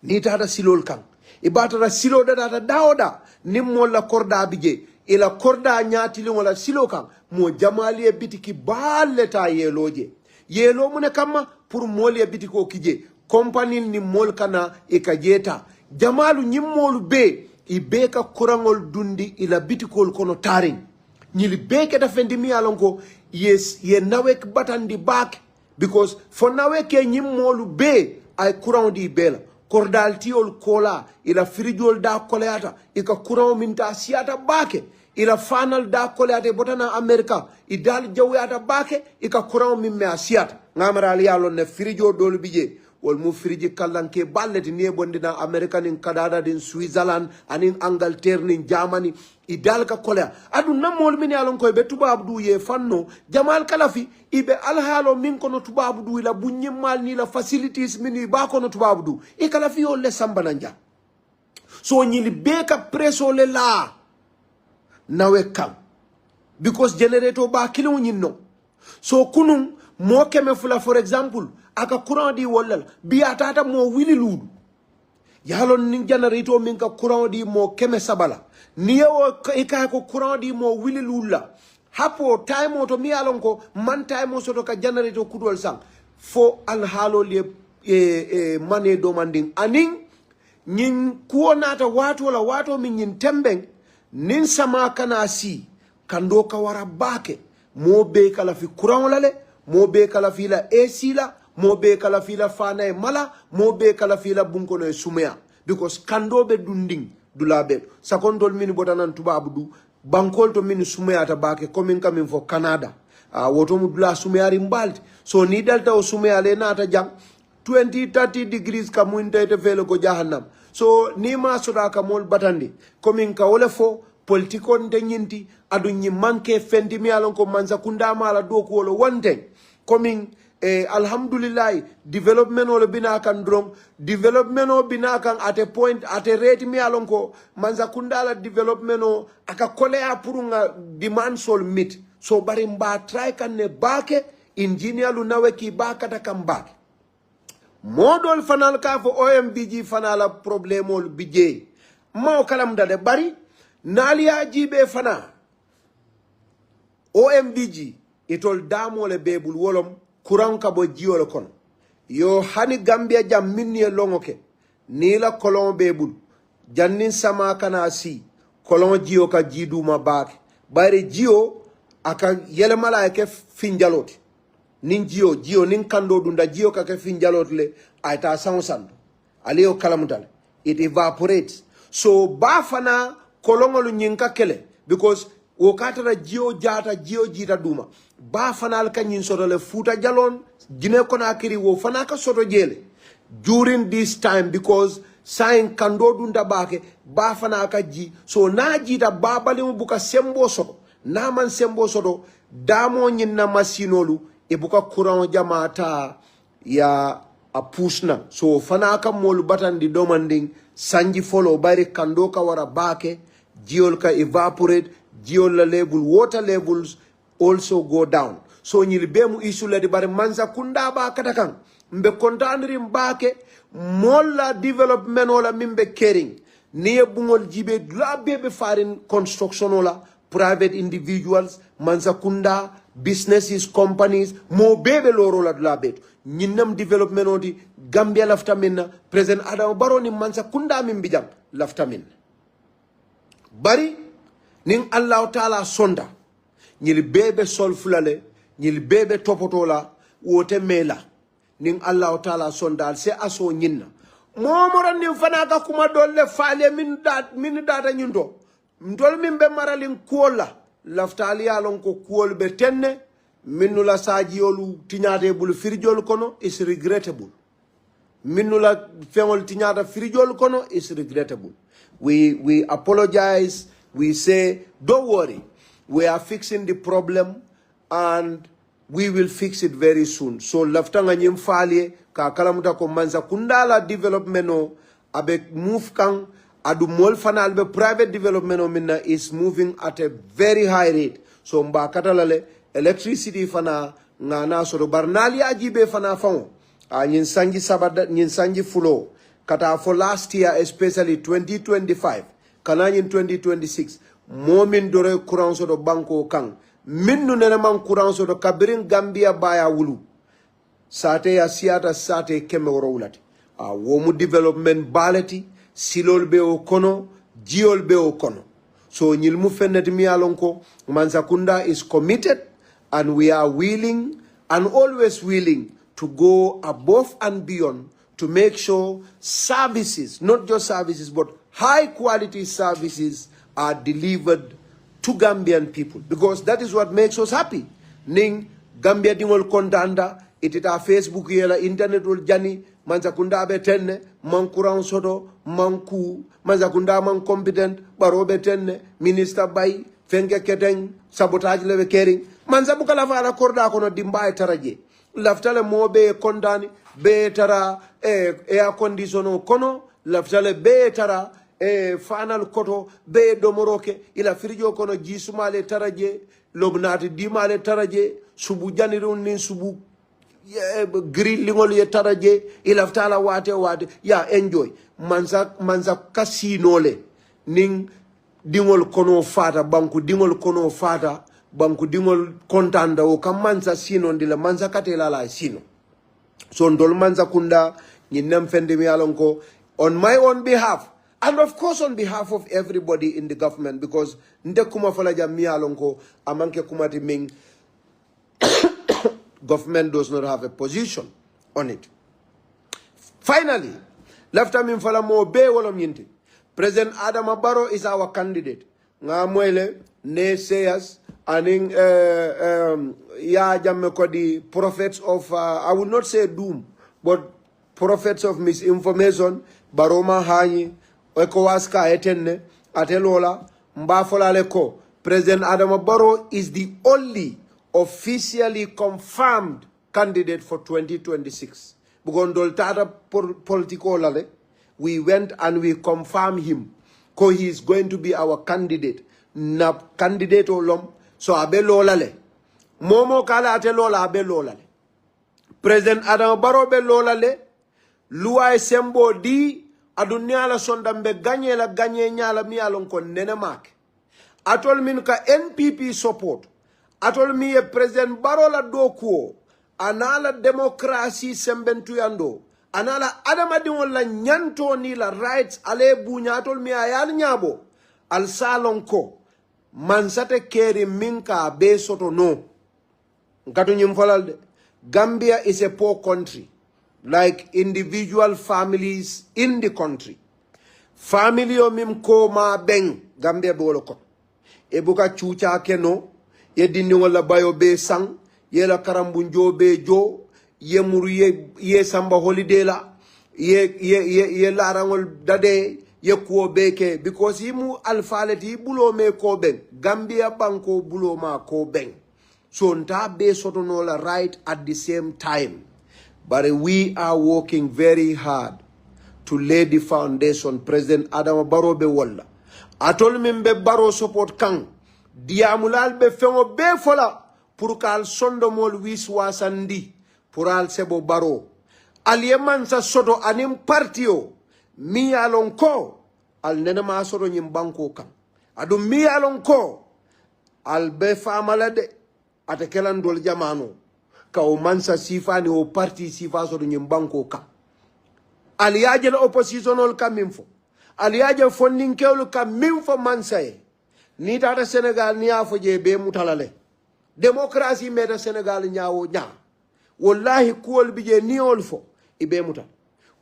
ni tada silol kan ibatara silo dada daoda nimmol la korda bije ila korda nyatili wala silo kan mo jamali e bitiki baleta yeloje yelo mune kama pour moli e bitiko kije compagnie ni mol kana e kajeta jamalu nyimmolu be i be ka kurangol dundi ila bitikol kono taring nyili be ke da fendi mi alonko yes ye nawek batandi back because for nawek e nyimmolu be ay kurang di bela kordal tiol kola ila firijol da koleata ika kurang minta siata bake ila fanal da koleate botana America idal jawyata bake ika kurang mimme asiata ngamara ali yalon ne firijo dolu bije wol mu firiji kallanke balleti ne bondina America nin Canada din Switzerland anin Angleterre nin Germany idal ka kolea adu namol min yalon koy be tubab du ye fanno jamal kalafi ibe alhalo min kono tubab du ila bunyimmal ni la facilities min ba kono tubab du e kalafi yo le sambananja so nyili be ka preso le la nawe kam because generator ba kilo nyinno so kunun mo keme fula for example aka courant di wallal biya tata mo wili ludu yalon nin generator min ka courant di mo keme sabala niyo ka ko courant di mo wili lula hapo time to mi yalon ko man time so to ka generator kudol sang fo al halo le mane demanding anin nyin kuonata wato min nyin tembeng nin sama kana si kando ka wara bake mo be kala fi courant lale mo be kala fi la AC la mo be kala fi la fana e mala mo be kala fi la bunko no sumaya because kando be dunding dulabe sakondol min botanan tubabu du bankol to min sumaya ta bake komin kamin fo Canada woto mu dula sumaya rimbalti so ni dalta o sumaya le nata jang 20-30 degrees kamunta ite fele ko jahannam so ni ma soda ka mol batandi komin ka wole fo politiko nte nyinti adu nyi manke fendi mi alon ko manza kunda mala do ko wolo wonte komin alhamdulillah development wala bina kan drong development o bina kan at a point at a rate mi alon ko manza kunda la development o aka kole a purunga demand sol meet so bari mba try kan ne bake engineer lu nawe ki baka ta kam bake modol fanal ka fo OMBG fanala problemol bije mo kalam dade bari naliya jibe fana OMBG itol damole bebul wolom kuran ka bo jiole kon yo hani Gambia jam minni longoke ni la kolon bebul jannin sama kana si kolon jio ka jiduma baake bari jio aka yele malaike finjaloti nin jio nin kando dunda jio ka ke finjaloti le ayta sansan aliyo kalamutal it evaporates so bafana kolongolu nyinka kele because wakatara jio jita duma ba fanal kanyin soto le futa jalon jine kona kiri wo fanaka soto jele during this time because sain kando dunda bake ba fanaka ji so na jita babali mu buka sembo soto naman sembo soto damo nyinna masinolu e buka courant jamata ya a pusna so fana kam molu batandi domanding sanji follow bari kando ka wara bake jiol ka evaporate jiol la level water levels also go down so nyil bemu isula de bari manza kunda ba katakan mbe kontandri mbake molla development wala mimbe caring niye bungol jibe la bebe farin construction wala private individuals manza kunda businesses companies mo bebe loro la labet ñinnam development odi Gambia lafta minna President Adama Barrow ni mansa kunda min bijam lafta minna bari nin Allah taala sonda ñil bebe sol fulale ñil bebe topotola wote mela nin Allah taala sonda se aso ñinna momoran nin fana ka kuma dolle faale min data ñundo ndol min be maralin kuola lafta aliyalon ko kuol be tenne minula sajiolu tiñate bul firjol kono is regrettable minula fengol tiñata firjol kono is regrettable we apologize we say don't worry we are fixing the problem and we will fix it very soon so laftanga nyim falie ka kalamuta ko manza kundala development o abe move kan adu mol fanal be private development o minna is moving at a very high rate so mba katalale electricity fana ngana soro barnali ajibe fana famo nyin sanji sabada nyin sanji fulo kata for last year especially 2025 kana nyin 2026 momin dore courant soro banko kan minnu nena man courant soro kabirin Gambia baya wulu sate ya siata sate keme wulati womu development balati silol be o kono jiol be o kono so nyil mu fennet mi alonko Manzakunda is committed and we are willing and always willing to go above and beyond to make sure services, not just services, but high quality services are delivered to Gambian people. Because that is what makes us happy. Ning Gambia dingol kontanda, itita Facebook yela, internet ul jani, Manzakunda betenne, man kurang soto, man ku, Manzakunda man competent, baro betenne, minister bay, fenge keteng, sabotage leve kering, manza bukala fala korda kono dimbaye taraje laftale mobe kondani be tara air conditioner kono laftale be tara fanal koto be domoroke ila frijo kono jisumale taraje lobnati dimale taraje subu janirun nin subu grillingol ye taraje ila ftala wate ya enjoy manza kasinole ning dingol kono fata banku dingol kono fata banku dingol kontanda o kam manza sino ndila manza katela la sino so ndol manza kunda nyinem fende mi alonko on my own behalf and of course on behalf of everybody in the government because nde kuma fala jam mi alonko amanke kumati ming government does not have a position on it. Finally, left min fala mo be wolom yinte President Adama Barrow is our candidate. Ngamwele ne sayas aning ya jamme ko the prophets of I would not say doom but prophets of misinformation baroma hani eko waska etenne atelola mbafola leko President Adama Barrow is the only officially confirmed candidate for 2026 bugondol tata political lale we went and we confirmed him because he is going to be our candidate na candidate olom so abe lolale momo kala ate lola abe lolale President Adama Barrow be lolale luwa sembo di adunya la sonda mbe ganye la ganye nyala mi alon ko nene mak atol min ka NPP support atol mi e President Barrow la dokuo anala demokrasi sembentu yando anala adama di wala nyanto ni la rights ale bunyatol mi ayal nyabo al salon ko mansate keri minka be soto no ngatu nyim falalde Gambia is a poor country like individual families in the country family o mim ko ma beng Gambia bolo ko e buka chucha keno ye dindi wala bayo be sang ye la karambunjo be jo ye muru ye samba holiday la ye larangol dade ye ko beke because himu alfaleti bulo me ko ben Gambia banko bulo ma ko ben so nta be sotonola right at the same time but we are working very hard to lay the foundation. President Adama Barrow be walla atol min be Barrow support kan diamulal be fengo be fola pour kal sondo mol wis wasandi pour al sebo Barrow aliyeman sa soto anim partio mi alon ko al nenema soto nyim banko kan adu mi alon ko al be famala de ate kelan dol jamano ka o mansa sifani o parti sifa soto nyim banko kan aliyaje la oppositionol kam minfo aliyaje funding kewlu kam minfo mansaye ni tata Senegal ni afo je be mutalale démocratie meta Senegal nyaawo nya wallahi kuol bije niol fo ibe mutal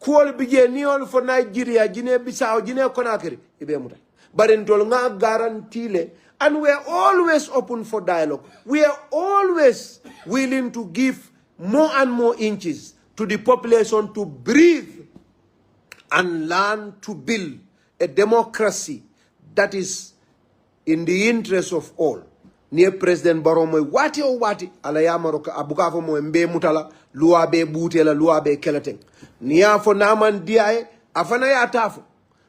kuol bije niol fo Nigeria Guinea Bissau Guinea Conakry ibe mutal barin tol nga guarantee and we are always open for dialogue. We are always willing to give more and more inches to the population to breathe and learn to build a democracy that is in the interest of all. Near President Barrow mo wati o wati ala yamaro ka abukafo mo mbe mutala luwa be butela luwa be kelateng niya fo naman diaye afana ya tafo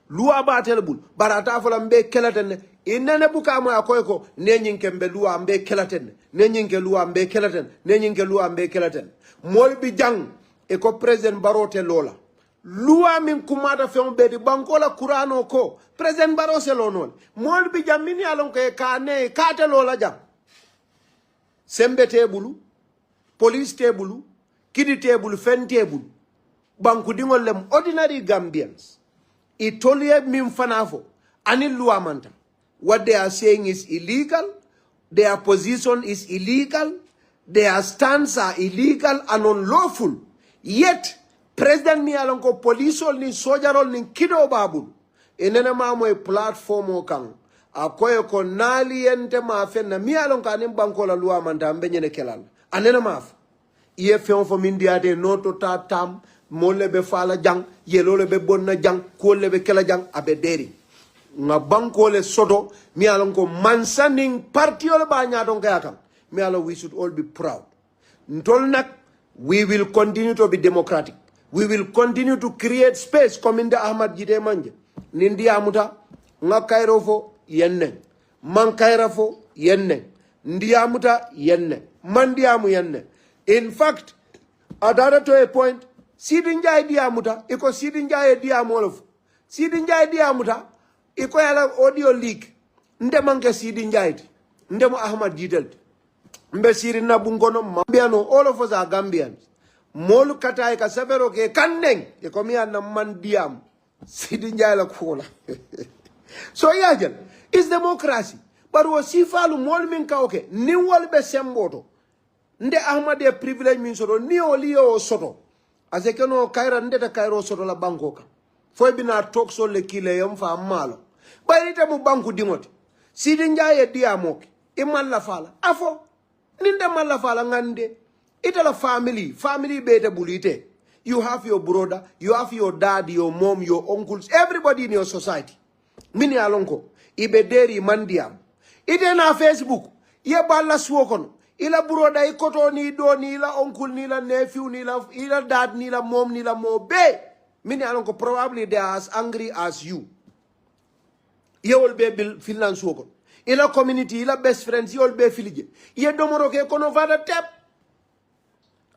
luwa ba telbul barata fo la mbe kelaten inene bukamo akoyko nenyinke mbe luwa mbe kelaten nenyinke luwa mbe kelaten nenyinke luwa mbe kelaten mol bi jang e ko President Barrow te lola luwa min kumata fe mbe di bankola kurano ko President Barrow se lonol mol bi jam min yalon ko e kane kate lola jam sembe tebulu police tebulu kidi tebulu fen tebulu banku dingol lem ordinary Gambians itolie min fanafo ani luwa manta. What they are saying is illegal. Their position is illegal. Their stance are illegal and unlawful. Yet, President Mialonko police ni soldier ni kido babul. Enena mamo e platform o kang. Akoye ko nali ente mafen na Mialonka anim banko la luwa manta ambenye ne kelal. Anena maf. Iye feon fo mindia de noto ta tam. Mole be fala jang. Yelole be bonna jang. Kole be kela jang. Abe deri. Nga banko le soto mi alon ko mansaning party ole ba nya don kayakam mi alon we should all be proud ntol nak we will continue to be democratic we will continue to create space kominda Ahmad Jide Manje nindi amuta nga kairo fo yenne man kaira fo yenne ndi amuta yenne man di amu yenne in fact adara to a point sidin jay di amuta iko sidin jay di amolof sidin jay di amuta iko yala audio leak nde manke sidi njaiti nde mo Ahmad Jidel mbe siri na bungono mambiano all of us are Gambians molu katay ka sabero ke kanneng e ko miya na man diam sidi njala kola so yajel is democracy but wo sifalu mol min kawke ni wolbe semboto nde Ahmad e privilege min soto ni o liyo soto azekeno kaira nde ta kairo soto la banko ka foy bina tok so le kile yam fa malo bayita mu banku dingoti sidi njaye diamoke imalla fala afo ninde malla fala ngande itala family beta bulite you have your brother you have your dad your mom your uncles everybody in your society mini alonko ibederi mandiam ite na Facebook ye balla suokono ila brother ikoto ni do ni la uncle ni la nephew ni la ila dad ni la mom ni la mobe mini alonko probably they are as angry as you. You will be finance worker. Ila community, ila best friends, you will be filije. Ye domoro ke kono vada tap.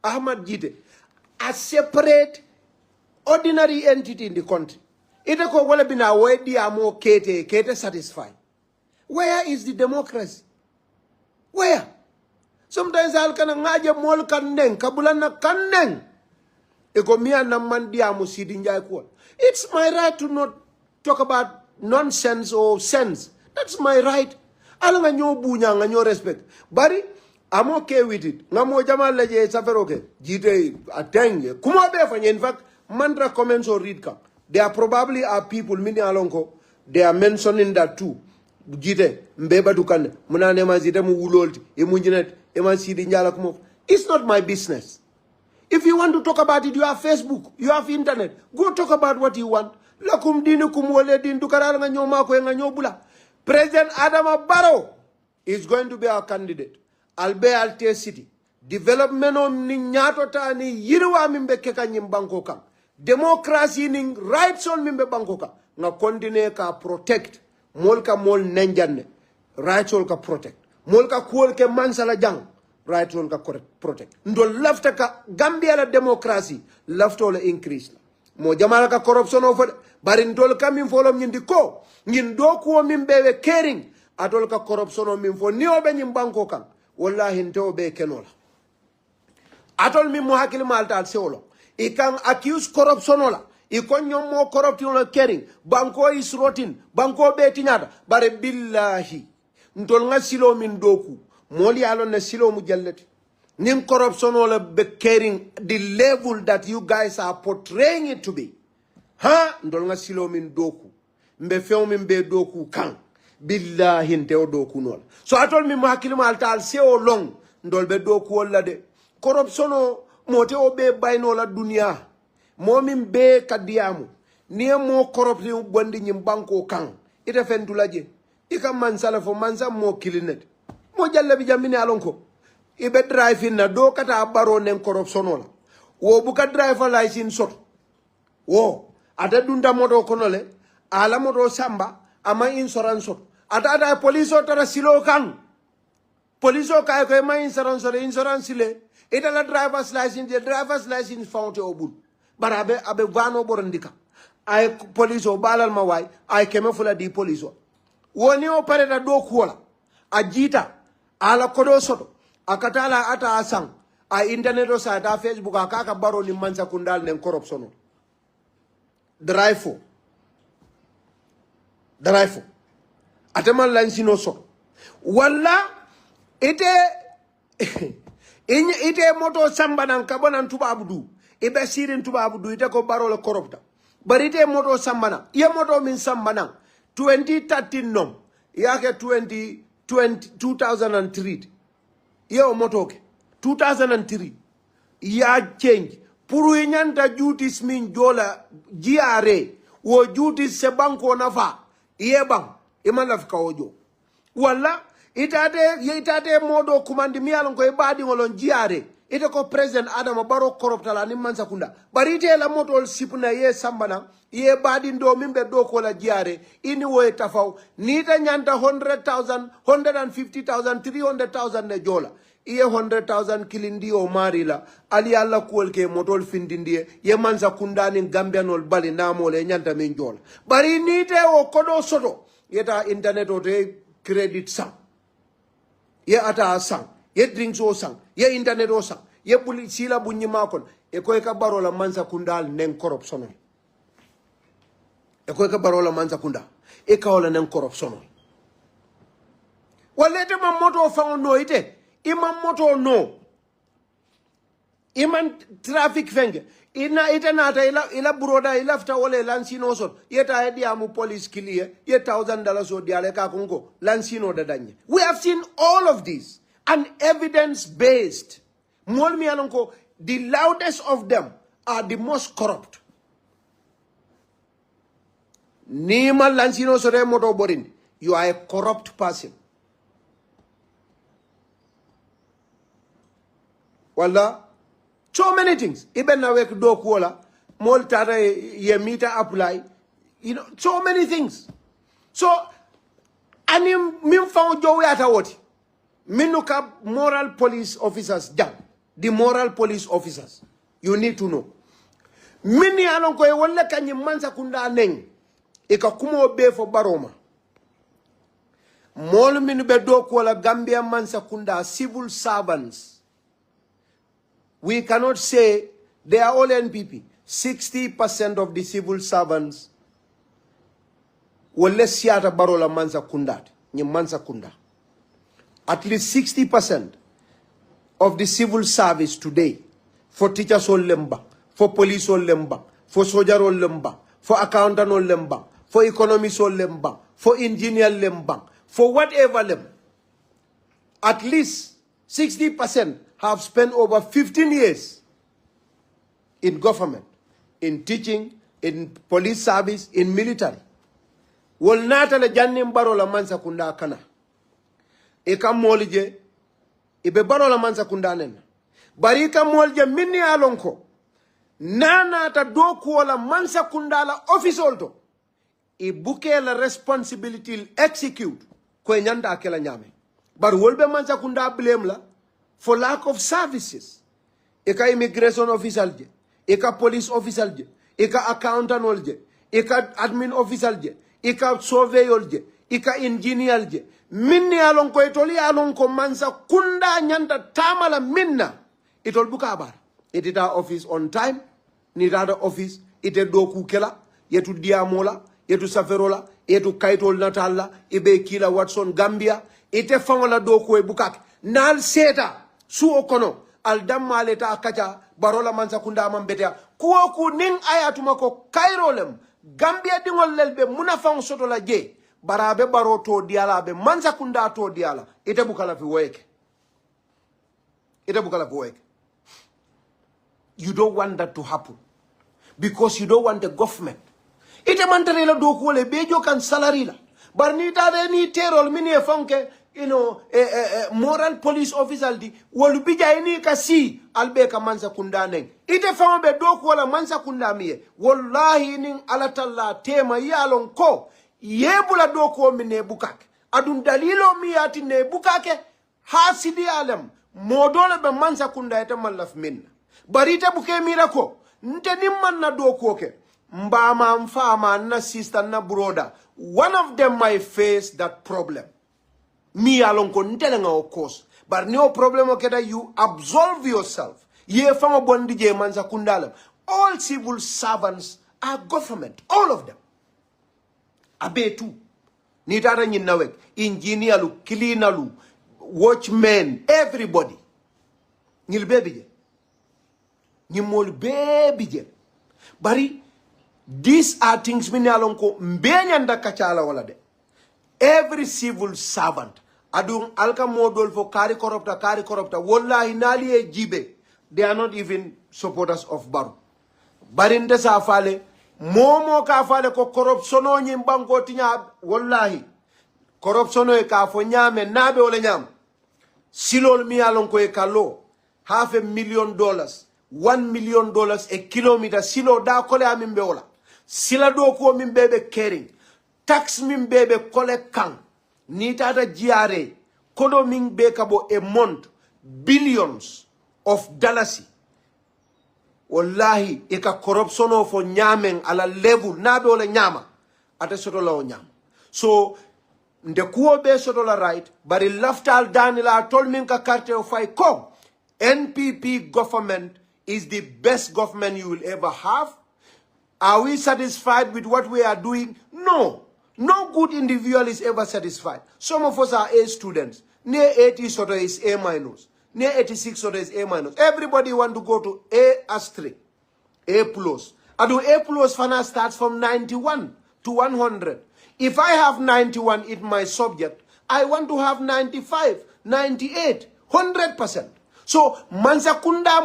Ahmad Jide, a separate, ordinary entity in the country. Ita ko wala bina wedi amo kete satisfied. Where is the democracy? Where? Sometimes I'll kana ngaje mol kandeng, kabulana kandeng. Eko miya naman diamo sidinjay ko. It's my right to not talk about nonsense or sense. That's my right. Ala nga nyo bunya nga nyo respect. Bari, I'm okay with it. Nga mo jamal leje saferoke. Jite atenge. Kuma befanye. In fact, mantra comments or read ka. There probably are people, mini alonko, they are mentioning that too. Jite, mbeba dukane. Muna nema zite mu ulolti. Emunjinet, ema sidi njala kumof. It's not my business. If you want to talk about it, you have Facebook, you have internet. Go talk about what you want. lakum dinukum wale din dukaral nga nyoma ko nga nyobula. President Adama Barrow is going to be our candidate. Albe Alte City. Development on ni nyato ta ni yirwa mimbe keka nyimbanko kam. Democracy ni rights on mimbe banko kam. Nga kondine ka protect. Molka mol nenjanne. Rights on ka protect. Molka kuol ke mansala jang. Rights on ka protect. Ndo lafta ka Gambia la democracy. Lafta ole increase. Mo jamala ka corruption of bari ndol ka min folom nyindi ko. Nyindo kuo mimbe caring. Atol ka corruption o min fo ni obe nyimbanko kam. Wallahi nto be kenola. Atol mi mo hakili malta al seolo. I can accuse corruption ola. I kon mo corruption ola caring. Banko is rotten. Banko be tinyada. Bare billahi. Ntol nga silo min doku. Moli alon na silo mu jalleti. Nin corruption ola be caring the level that you guys are portraying it to be. Ha? Ntol nga silo min doku. Mbe feo min be doku kan. Billahi nteo doku nola. So atol mi mo hakili malta al seolong. Ndol be doku ola de. Corruption o mote obe bayno la dunia momin be kadiamu ni mo corruption gondi nyim banko kan ite fentulaje ika mansala fo mansa mo kilinet mo jalle bi jamini alonko ibe drive na do kata baro nen corruption ola wo buka driver license sot wo ata dunda moto konole ala moto samba ama insurance sot ata police o tara silo kan police o kay ko ma insurance le ita la driver's license found obul barabe abe vano borandika ay police o balal ma way ay keme fula di police o woni o pareta do kuola ajita ala kodo soto akatala ata asang a internet o sa ta facebook akaka baro ni mansa kundal nen corruption drive atamal lansino so walla ite moto sambanan kabonan tubabudu ibe sirin tubabudu ite ko baro le corrupta bari ite moto sambana ye moto min sambanan 2013 nom yake 2003 ye o moto ke 2003 ya change puru nyanta duties min jola giare wo duties se banko nafa ye bang imana fika ojo wala itate modo kumandi miyalon ko e baadi ngolon jiare ite ko President Adama Barrow corruptala ni mansa kunda bari ite la moto sipna ye sambana ye baadi ndo mimbe do ko la jiare ini wo tafaw ni ta nyanta 100,000 150,000 300,000 ne jola iye 100,000 kilindi o marila ali alla kuol ke motol findindie ye mansa kunda ni Gambianol bali namole nyanta min jola bari ni te o kodo soto yeta internet o te credit sang ye ata sang ye drinks o sang ye internet o sang ye buli sila bunyi makon e ko ka barola mansa kundal nen corruption e ko ka barola mansa kunda e ka wala nen corruption walete ma moto fa no ite imam moto no iman traffic fenge ina ite nata ila buroda ila fta wala lansino son yeta edi amu police clear ye $1,000 o diale ka kungo lansino da danye. We have seen all of this and evidence based. Molmi alonko the loudest of them are the most corrupt. Nima lansino sore moto borin, you are a corrupt person. Wala so many things. Even now, we do kuola, moltara ye meter apply, so many things. So, anim min found jowe ata woti. Minuka moral police officers jam. The moral police officers. You need to know. Mini alonko e wala kanyi mansa kunda neng. Ika kumo be for baroma. Mol minu be do kuola Gambia mansa kunda civil servants. We cannot say they are all NPP. 60% of the civil servants will let siata barola mansa kundat. Nye mansa kunda. At least 60% of the civil service today, for teachers all lemba, for police all lemba, for soldier all lemba, for accountant all lemba, for economist all lemba, for engineer lemba, for whatever lemba. At least 60% have spent over 15 years in government, in teaching, in police service, in military. Wol nata le jannim baro la mansa kunda kana. E kam molije ibe baro la mansa kunda nen. Bari kam molje minni alonko. Nana ta doku wala mansa kunda la office olto. I buke la responsibility execute ko nyanda akela nyame. But wolbe mansa kunda blame la for lack of services. Eka immigration official je, eka police official je, eka accountant je, eka admin official je, eka surveyor je, eka engineer je. Minni alon ko itoli alon ko mansa kunda nyanda tamala minna. Itol buka abar. Itita office on time, nitata office, ite doku kela, yetu diamola, yetu saferola, yetu kaitol natala, ibe kila Watson Gambia, ite fangola doku e bukak. Nal seta, su okono, al damma leta akacha, barola mansa kunda amambetea. Kuoku ning ayatuma ko kairolem, Gambia dingol lelbe munafang soto la je, barabe baro to diala be, mansa kunda to diala, ite bukala fi weke. Ite bukala fi weke. You don't want that to happen. Because you don't want the government. Ite mantare la doku le bejo kan salary la. Bar ni tade ni terol mini e fonke, moral police officer di wolu bija ini kasi albe ka mansa kunda neng. Ite fama be doku wala mansa kunda miye. Wallahi ning alatalla tema yalon ko. Yebula doku mine bukak. Adun dalilo miyati ne bukake. Hasidi alam. Modole be mansa kunda ete malaf minna. Barita buke mirako nte nimman na doko ke mbama mfama na sister na brother, one of them might face that problem. Me along ko nte nga of course, but no problem okay that you absolve yourself. Ye fama bondi je mansa kundalam. All civil servants are government, all of them. Abetu nitara nyinawek engineer lu, cleaner lu, watchmen, everybody. Nilbebije Nimol baby je. Bari these are things mini alonko mbenyanda kachala wala de. Every civil servant adung alka modol for kari corrupta wallahi nali e jibe, they are not even supporters of Barrow. Barinde sa fale momo ka fale ko corruptiono nyimbango tinya wallahi corruptiono e ka fo nyame nabe wala nyam silol mi alonko e kalo $500,000 $1 million a kilometer silo da kole amimbe wala sila do ko min bebe caring tax min bebe kole kan ni tata jiare kodo min be kabo a month billions of dollars wallahi e ka corruption of nyamen ala level nabe wala nyama ata soto la nyama so nde kuo be soto la right bari laftal danila tol min ka carte o fay ko NPP government is the best government you will ever have. Are we satisfied with what we are doing? No. No good individual is ever satisfied. Some of us are A students. Near 80 sort of is A minus. Near 86 sort of is A minus. Everybody want to go to A*, A plus. And A plus fana starts from 91 to 100. If I have 91 in my subject, I want to have 95, 98, 100%. So, Mansakunda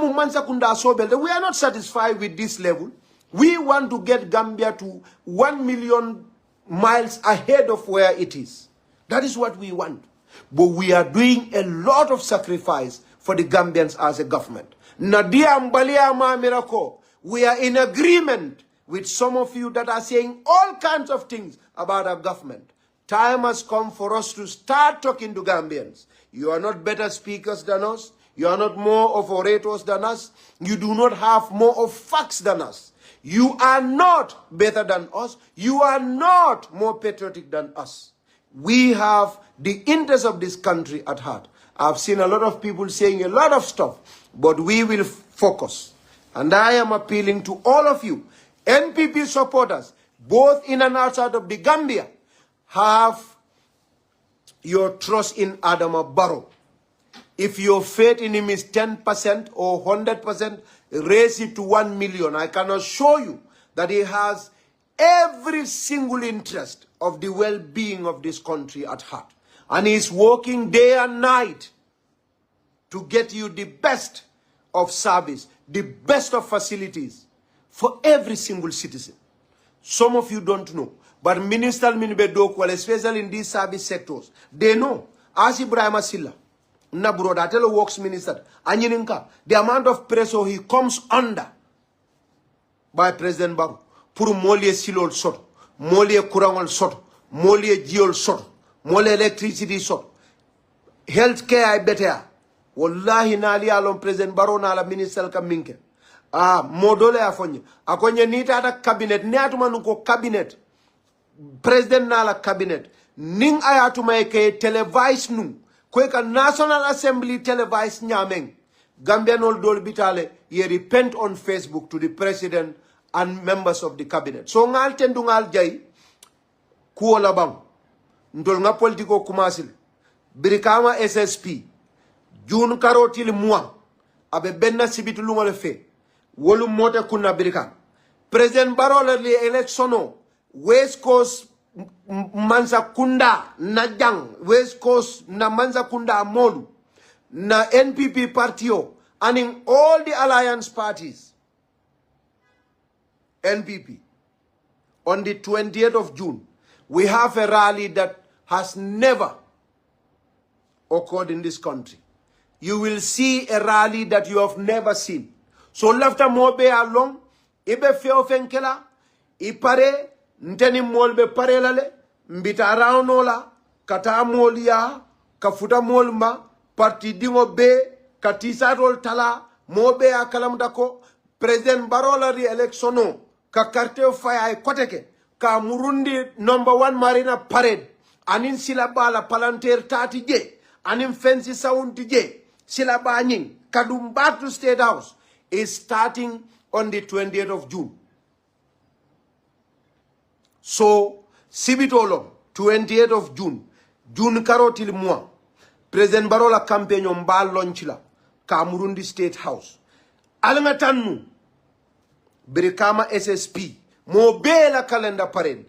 Sobel, we are not satisfied with this level. We want to get Gambia to 1 million miles ahead of where it is. That is what we want. But we are doing a lot of sacrifice for the Gambians as a government. Nadia Mbalia Ma Miracle, we are in agreement with some of you that are saying all kinds of things about our government. Time has come for us to start talking to Gambians. You are not better speakers than us. You are not more of orators than us. You do not have more of facts than us. You are not better than us. You are not more patriotic than us. We have the interest of this country at heart. I've seen a lot of people saying a lot of stuff, but we will focus. And I am appealing to all of you, NPP supporters, both in and outside of the Gambia, have your trust in Adama Barrow. If your faith in him is 10% or 100%, raise it to 1 million. I can assure you that he has every single interest of the well-being of this country at heart. And he is working day and night to get you the best of service, the best of facilities for every single citizen. Some of you don't know. But minister Minbedo, well, especially in these service sectors, they know. As Ibrahim Silla, Nabroda, tell works minister, Anyininka, the amount of pressure he comes under by President Barrow. Pour molie silol sort, molie kurangol sort, molie giol sort, molie electricity sort. Healthcare I better. Wallahi nali alon President Barrow na la minister kaminke. Modole afonye. Akonye nita ata cabinet, ni atuma nuko cabinet. President na la cabinet. Ning ayatuma eke televise nung. Kweka National Assembly televise nyameng. Gambian ol dol bitale, ye repent on Facebook to the president and members of the cabinet. So ngal tendu ngal jay, kuola bang. Ndol nga politiko kumasil. Birikama SSP. June karotil mwa. Abe benna sibitu lungole fe. Wolu mote kuna birikam. President Barrow le electiono. West Coast Mansa Kunda na jang. West Coast na Mansa Kunda molu. Na NPP partio. And in all the alliance parties. NPP. On the 20th of June. We have a rally that has never occurred in this country. You will see a rally that you have never seen. So lafta mobe along, ibe feo fenkela, ipare, nteni molbe pare lale, mbita around la, kata molia, kafuta molma, parti dingo be, katisa rol tala, mobe akalamdako, President Barrow la re-electiono, ka karte faya koteke, ka Murundi #1 Marina Parade, anin sila bala palantir tati je, anin fancy sound je, sila banying, kadumbatu State House, is starting on the 20th of June. So, Sibitolo, 20th of June, June karotil mwa, President Barrow la campaign on bal launchila, ka Murundi State House. Alangatanu, Birikama SSP, mo be la calendar parade.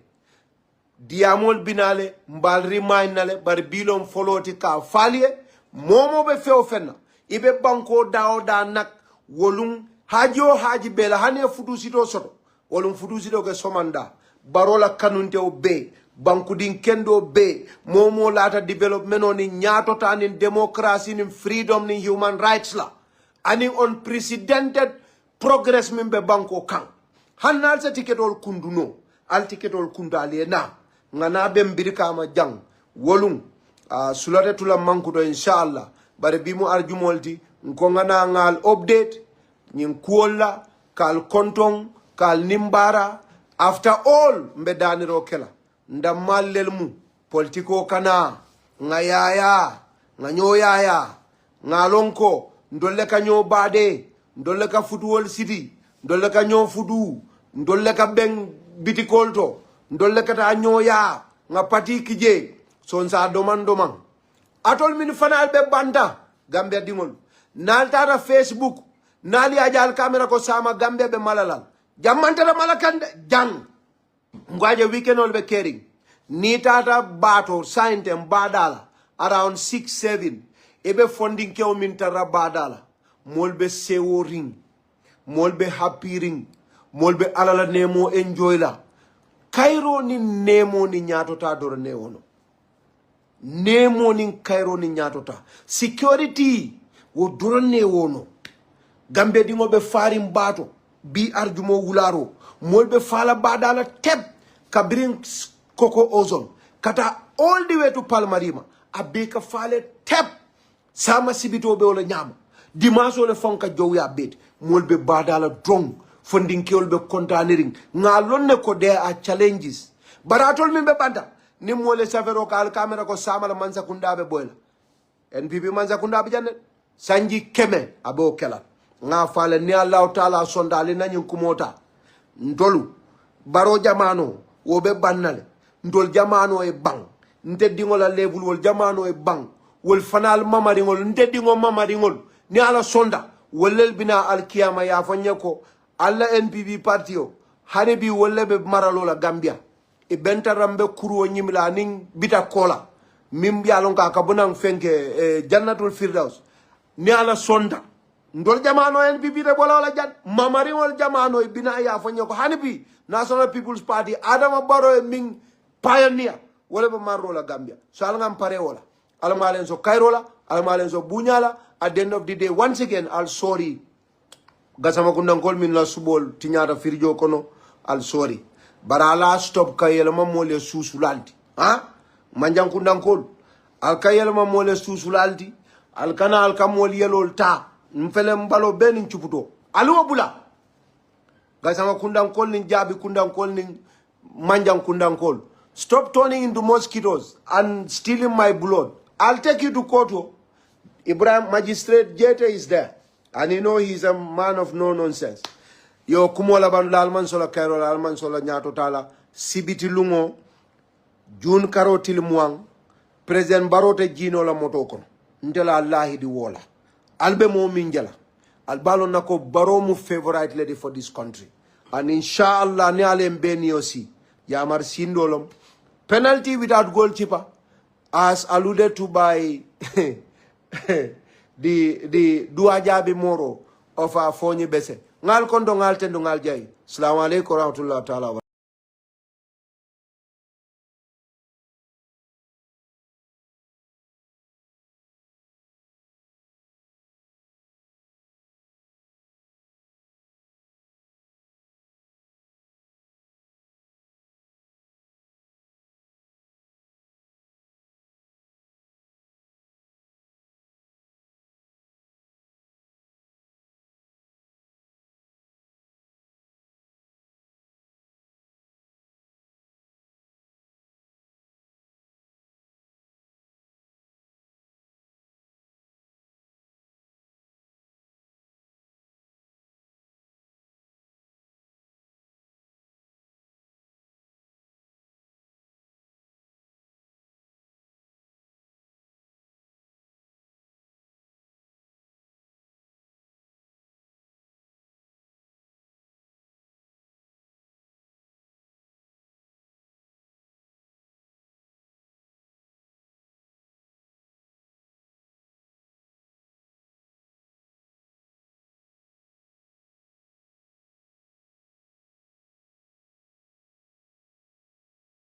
Diamol binale, mbal remind bar bilom foloti ka falie, momo be feofena, ibe banko dao da nak, wolung haji bela hane futu sito soto, wolung futu sito ke somanda, barola kanunte o be, banku din kendo be, momo lata development oni nyato ta nin democracy, nin freedom, nin human rights la, aning unprecedented progress mimbe banko kang. Hanal sa tiketol kunduno, al tiketol kundali na, ngana bembirika ama jang, wolung, sulate tula mankudo inshallah, bare bimu arjumolti, ngana ngal update, nyin kuola, kal kontong, kal nimbara, after all, mbedani rokela, ndamal lelmu, politiko kana, ngayaya, nganyoyaya, ngalonko, ndoleka nyo bade, ndoleka football city, ndoleka nyo fudu, ndoleka beng bitikolto, ndoleka ta nyoya, nga pati kije, sonsa doman. Atol min fanal be banda, Gambia dingol. Naltara Facebook, nali ajal kamera ko sama Gambia be malalal. Jamantara malakande, jang. Ngwaje weekend ol be caring. Ni tata bato, saintem badala, around 6-7. Ebe funding ke o mintara badala. Molbe sewo ring. Molbe happy ring. Molbe alala nemo enjoy la. Kairo ni nemo ni nyatota doro neono. Nemo ni Kairo ni nyatota. Security wo doro neono. Gambia dingo be farim bato. Bi arjumo wularo. Molbe fala badala tep. Kabring koko ozone. Kata all the way to Palmarima. Abeka fale tep. Sama sibito be ole nyama. Dimaso le fonka jowya bet. Molbe badala drong. Funding kiol be containing. Ngalone ko there are challenges. Baratol mimbe banda. Ni mole savero ka al camera ko sama la mansa kunda be boyla. NPP mansa kunda be janne. Sanji keme abo kela. Nga fale ni Allah taala sondali na kumota. Ndolu. Baro jamano. Wobe bannale. Ndol jamano e bang. Nte dingola level wol jamano e bang. Wol fanal mamaringol. Nte dingo mamaringol. Ni ala sonda. Wolel bina al kiyama ya fanyako. Alla NPP partio hane bi wolle be maralola Gambia e bentarambe kuro nyimla ning bita kola mimbi alonka ka bonang fenke jannatul firdaus ni ala sonda ndol jamano NPP de bola wala jat mamari wal jamano e bina ya fanyo ko hane bi National People's Party Adama Barrow ming pioneer wala ba marola Gambia so alangam pare wala alamalen so kairola alamalen so bunyala at the end of the day once again I'll sorry gasama kundankol min la subol tinyata firjo kono I'll sorry but I'll stop kayela mamole susulalti ha manjang kundankol al kayela mamole susulalti al kana al kamol yelol ta mfele mbalo benin chuputo alu bula gasama kundankol nin jabi kundankol nin manjang kundankol stop turning into mosquitoes and stealing my blood. I'll take you to court. Ibrahim Magistrate Jete is there. And you know he's a man of no nonsense. Yo kumola bandula alman sola kairo alman sola nyato tala sibiti lungo June karo tilmuang President Barote Gino la motoko ntela Allah di wola albe mo minjala albalo nako baro mu favorite lady for this country and inshallah ne alem beni aussi yamar sindolom penalty without goalkeeper as alluded to by the Duajabi Moro of our Fonyi Bese. Ngal kondo ngal tendo ngal jai. Assalamu alaikum warahmatullahi ta'ala.